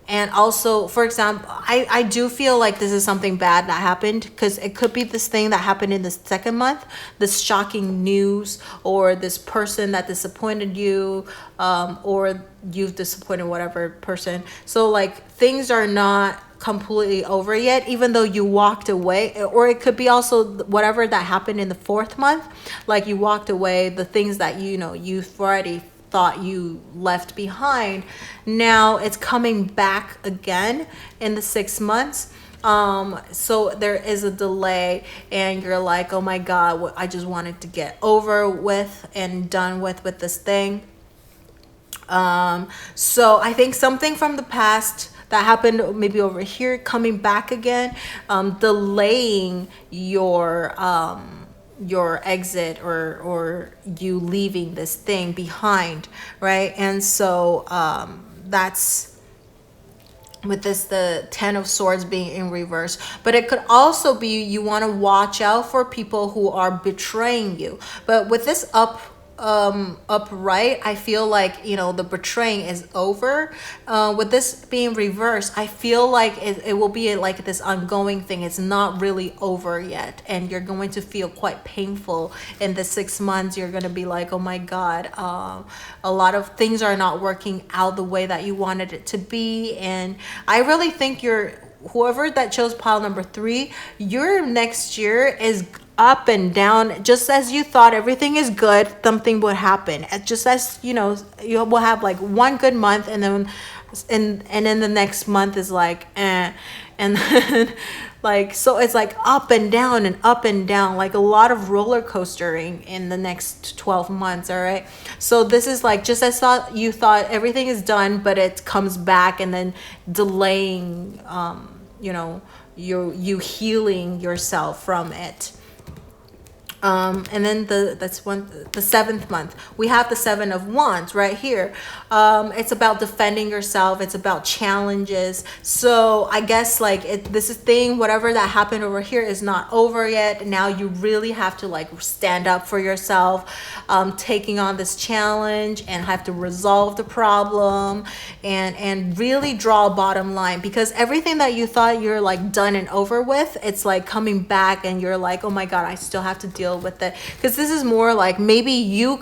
And also, for example, I do feel like this is something bad that happened, because it could be this thing that happened in the 2nd month, this shocking news, or this person that disappointed you, or you've disappointed whatever person. So like things are not completely over yet, even though you walked away. Or it could be also whatever that happened in the 4th month, like you walked away, the things that you've already thought you left behind, now it's coming back again in the 6 months. So there is a delay, and you're like, oh my God, I just wanted to get over with and done with this thing. So I think something from the past that happened maybe over here coming back again, delaying your exit, or you leaving this thing behind, right? And so that's with the 10 of Swords being in reverse. But it could also be you want to watch out for people who are betraying you. But with this upright, I feel like the betraying is over. With this being reversed, I feel like it will be like this ongoing thing. It's not really over yet, and you're going to feel quite painful in the 6 months. You're going to be like, oh my God, a lot of things are not working out the way that you wanted it to be. And I really think whoever that chose pile number 3, your next year is up and down. Just as you thought everything is good, something would happen. Just as, you know, you will have like one good month, and then the next month is like and then like, so it's like up and down, like a lot of roller coastering in the next 12 months. All right, so this is like, just as you thought everything is done, but it comes back and then delaying you know, you healing yourself from it. And then the 7th month, we have the 7 of Wands right here. It's about defending yourself. It's about challenges. So I guess like this is thing, whatever that happened over here is not over yet. Now you really have to like stand up for yourself, taking on this challenge, and have to resolve the problem and really draw a bottom line, because everything that you thought you're like done and over with, it's like coming back and you're like, oh my God, I still have to deal with it. Because this is more like maybe you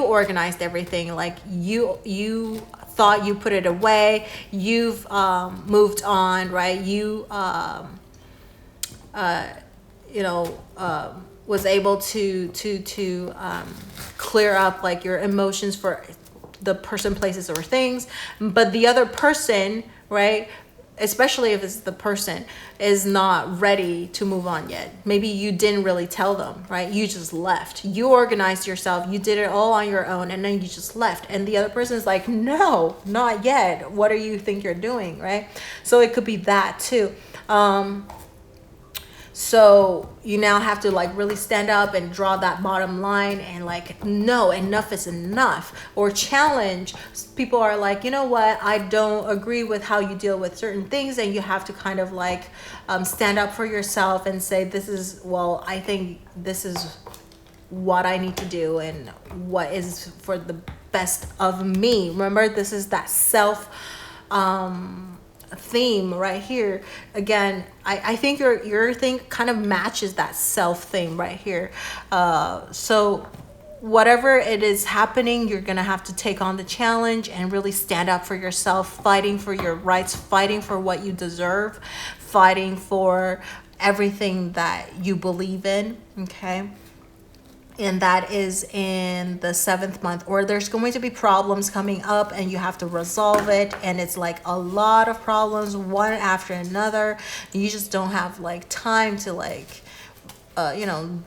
organized everything, like you thought you put it away, you've moved on, right? You was able to clear up like your emotions for the person, places, or things. But the other person, right, especially if it's the person, is not ready to move on yet. Maybe you didn't really tell them, right? You just left. You organized yourself. You did it all on your own, and then you just left. And the other person is like, no, not yet. What do you think you're doing, right? So it could be that too. So you now have to like really stand up and draw that bottom line and like, no, enough is enough. Or challenge. People are like, you know what, I don't agree with how you deal with certain things, and you have to kind of like stand up for yourself and say, I think this is what I need to do and what is for the best of me. Remember, this is that self theme right here. Again, I think your thing kind of matches that self thing right here. So whatever it is happening, you're gonna have to take on the challenge and really stand up for yourself, fighting for your rights, fighting for what you deserve, fighting for everything that you believe in. Okay. And that is in the 7th month. Or there's going to be problems coming up and you have to resolve it, and it's like a lot of problems one after another. You just don't have like time to like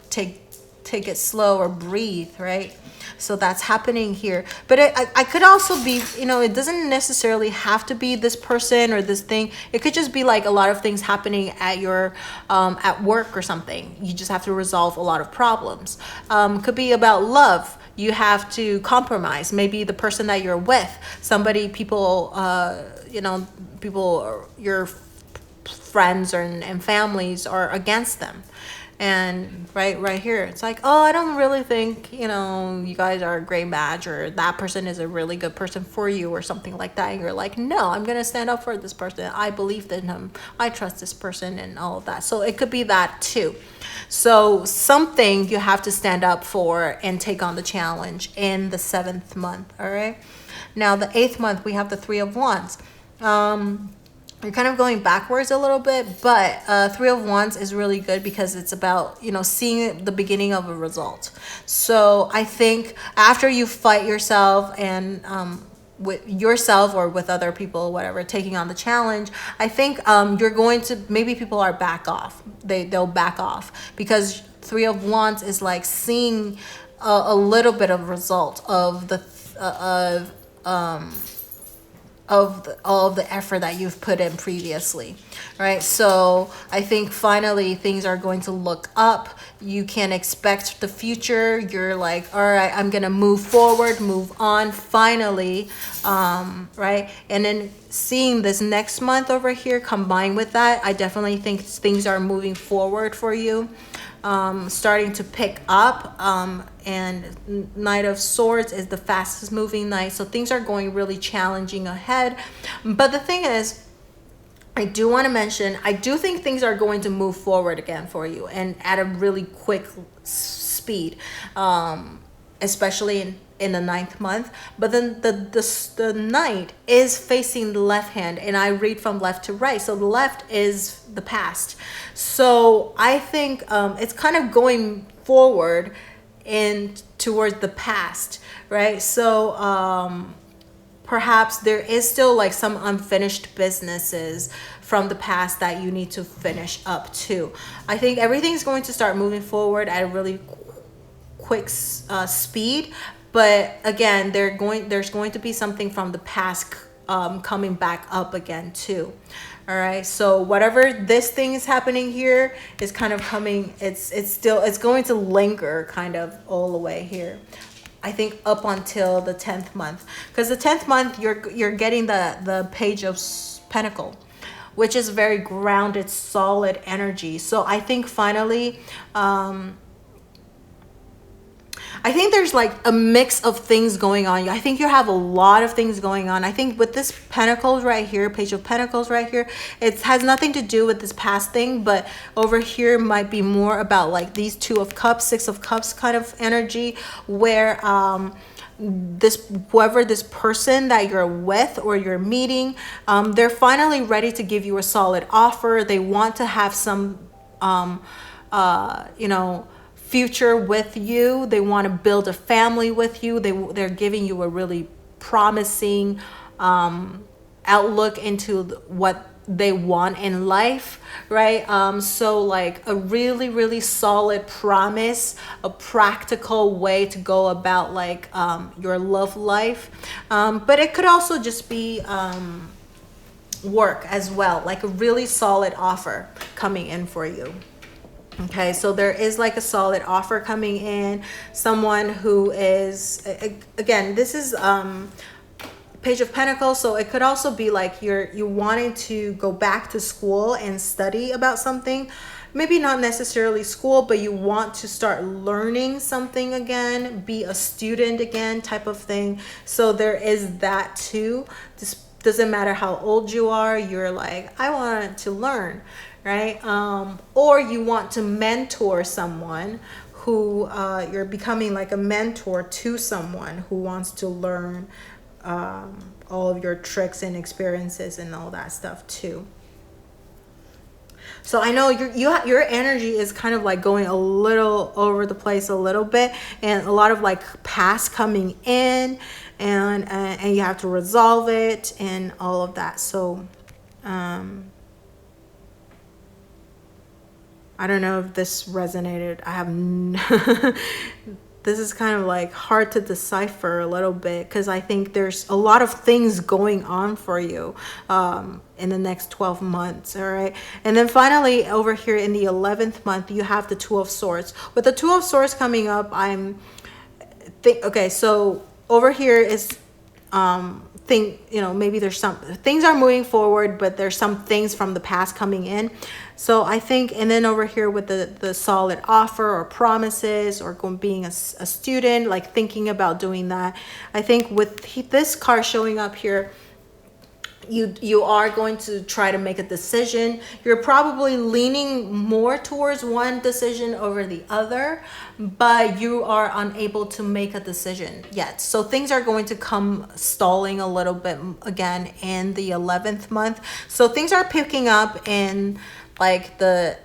take it slow or breathe, right? So that's happening here. But I could also be, it doesn't necessarily have to be this person or this thing. It could just be like a lot of things happening at your at work or something. You just have to resolve a lot of problems. Could be about love. You have to compromise. Maybe the person that you're with, people, your friends and families are against them. And right here, it's like, oh, I don't really think, you guys are a great match, or that person is a really good person for you, or something like that. And you're like, no, I'm going to stand up for this person. I believe in him. I trust this person, and all of that. So it could be that too. So something you have to stand up for and take on the challenge in the 7th month. All right. Now the 8th month, we have the 3 of Wands. You're kind of going backwards a little bit, but 3 of Wands is really good because it's about, seeing the beginning of a result. So I think after you fight yourself and with yourself or with other people, whatever, taking on the challenge, I think you're going to, maybe people are back off. They'll back off because 3 of Wands is like seeing a little bit of result of all of the effort that you've put in previously, right? So I think finally things are going to look up. You can expect the future. You're like, all right, I'm gonna move forward, move on finally, right? And then seeing this next month over here combined with that, I definitely think things are moving forward for you. Starting to pick up, and Knight of Swords is the fastest moving knight, so things are going really challenging ahead. But the thing is, I do want to mention, I do think things are going to move forward again for you, and at a really quick speed, especially in the 9th month, but then the knight is facing the left hand, and I read from left to right, so the left is the past. So I think it's kind of going forward and towards the past, right? So perhaps there is still like some unfinished businesses from the past that you need to finish up too. I think everything's going to start moving forward at a really quick speed, but again, there's going to be something from the past coming back up again too. All right, so whatever this thing is happening here is kind of coming, it's going to linger kind of all the way here, I think, up until the 10th month, because the 10th month you're getting the Page of Pentacle, which is very grounded, solid energy. So I think finally I think there's like a mix of things going on. I think you have a lot of things going on. I think with this Pentacles right here, Page of Pentacles right here, it has nothing to do with this past thing, but over here might be more about like these 2 of Cups, 6 of Cups kind of energy, where whoever this person that you're with or you're meeting, they're finally ready to give you a solid offer. They want to have some future with you. They want to build a family with you. They're giving you a really promising outlook into what they want in life, right? So like a really, really solid promise, a practical way to go about like your love life. But it could also just be work as well, like a really solid offer coming in for you. Okay, so there is like a solid offer coming in. Someone who is, again, this is Page of Pentacles, so it could also be like you wanting to go back to school and study about something. Maybe not necessarily school, but you want to start learning something again, be a student again type of thing. So there is that too. This doesn't matter how old you are, you're like, I want to learn, right? Or you want to mentor someone who you're becoming like a mentor to someone who wants to learn all of your tricks and experiences and all that stuff too. So I know your energy is kind of like going a little over the place a little bit, and a lot of like past coming in, and you have to resolve it and all of that. So I don't know if this resonated. This is kind of like hard to decipher a little bit, because I think there's a lot of things going on for you in the next 12 months. All right. And then finally over here in the 11th month, you have the 2 of Swords. With the 2 of Swords coming up, okay, so over here is maybe there's some things are moving forward, but there's some things from the past coming in. So I think, and then over here with the solid offer or promises, or being a student, like thinking about doing that, I think with this card showing up here, you are going to try to make a decision. You're probably leaning more towards one decision over the other, but you are unable to make a decision yet. So things are going to come stalling a little bit again in the 11th month. So things are picking up in like the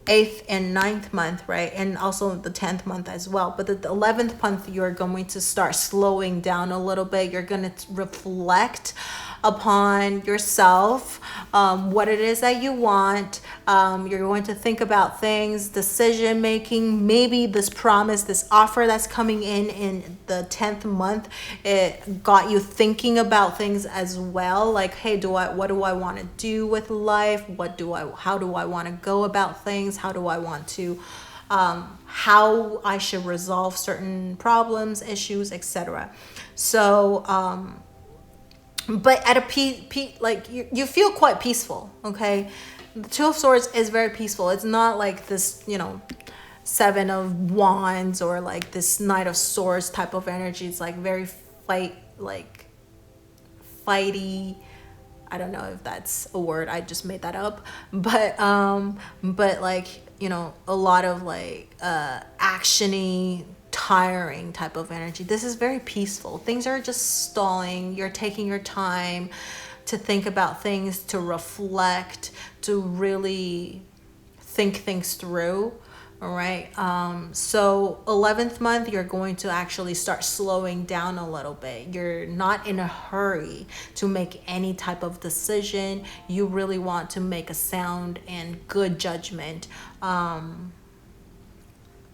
8th and 9th month, right? And also the 10th month as well. But the 11th month, you're going to start slowing down a little bit. You're going to reflect upon yourself, what it is that you want. You're going to think about things, decision making, maybe this promise, this offer that's coming in the 10th month, it got you thinking about things as well. Like, hey, what do I want to do with life? How do I want to go about things? How do I want to, how I should resolve certain problems, issues, etc. So, but at a like you feel quite peaceful. Okay, the 2 of Swords is very peaceful. It's not like this, 7 of Wands or like this Knight of Swords type of energy. It's like very fighty. I don't know if that's a word, I just made that up, but like, a lot of like actiony, tiring type of energy. This is very peaceful. Things are just stalling. You're taking your time to think about things, to reflect, to really think things through. All right. So 11th month, you're going to actually start slowing down a little bit. You're not in a hurry to make any type of decision. You really want to make a sound and good judgment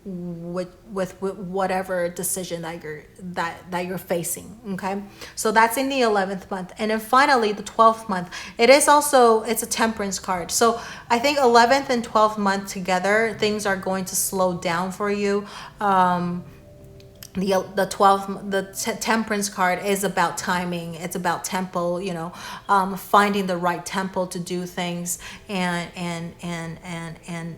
with whatever decision that you're facing. Okay, so that's in the 11th month. And then finally the 12th month, it's a temperance card. So I think 11th and 12th month together, things are going to slow down for you. The temperance card is about timing. It's about tempo, finding the right tempo to do things and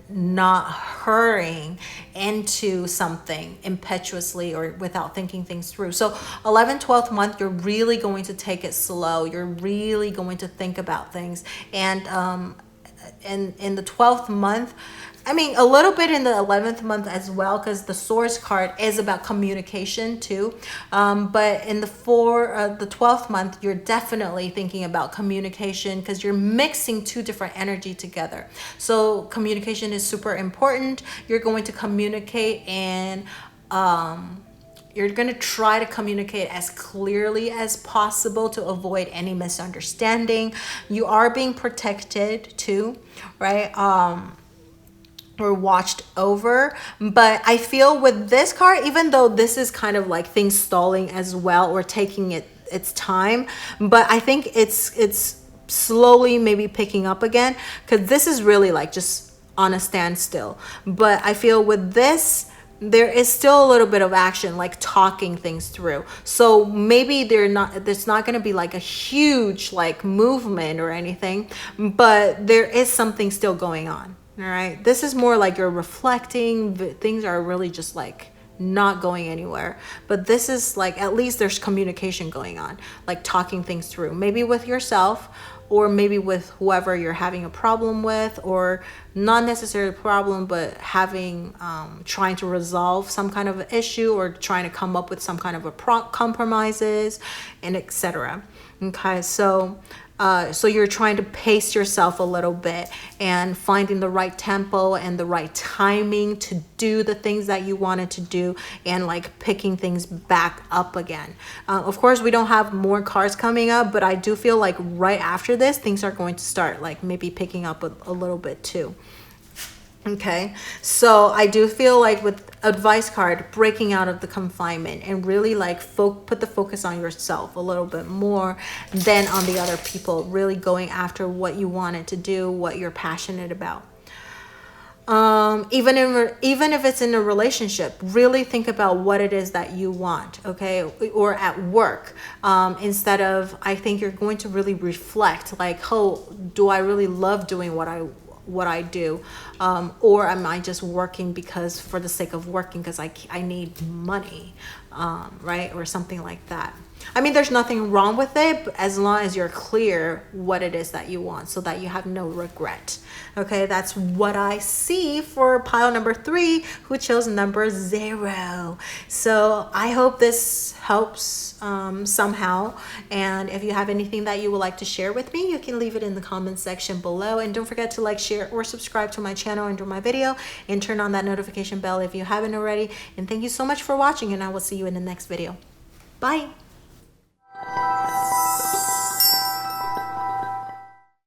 not hurrying into something impetuously or without thinking things through. So 11th, 12th month, you're really going to take it slow. You're really going to think about things. And in the 12th month, a little bit in the 11th month as well, because the Swords card is about communication too. But in the 12th month, you're definitely thinking about communication because you're mixing two different energy together. So communication is super important. You're going to communicate and you're going to try to communicate as clearly as possible to avoid any misunderstanding. You are being protected too, right? Or watched over. But I feel with this card, even though this is kind of like things stalling as well or taking its time, but I think it's slowly maybe picking up again, because this is really like just on a standstill. But I feel with this, there is still a little bit of action, like talking things through. So maybe there's not going to be like a huge like movement or anything, but there is something still going on. All right. This is more like you're reflecting. Things are really just like not going anywhere. But this is like, at least there's communication going on, like talking things through, maybe with yourself or maybe with whoever you're having a problem with, or not necessarily a problem, but trying to resolve some kind of issue or trying to come up with some kind of compromises and etc. Okay. So you're trying to pace yourself a little bit and finding the right tempo and the right timing to do the things that you wanted to do and like picking things back up again. Of course, we don't have more cards coming up, but I do feel like right after this, things are going to start like maybe picking up a little bit too. Okay, so I do feel like with advice card, breaking out of the confinement and really like put the focus on yourself a little bit more than on the other people, really going after what you wanted to do, what you're passionate about. Even if it's in a relationship, really think about what it is that you want, okay? Or at work, instead of, I think you're going to really reflect like, oh, do I really love doing what I do, or am I just working because for the sake of working because I need money, right? Or something like that. There's nothing wrong with it, but as long as you're clear what it is that you want so that you have no regret. Okay, that's what I see for pile number 3, who chose number 0. So I hope this helps somehow. And if you have anything that you would like to share with me, you can leave it in the comment section below. And don't forget to like, share, or subscribe to my channel under my video, and turn on that notification bell if you haven't already. And thank you so much for watching, and I will see you in the next video. Bye.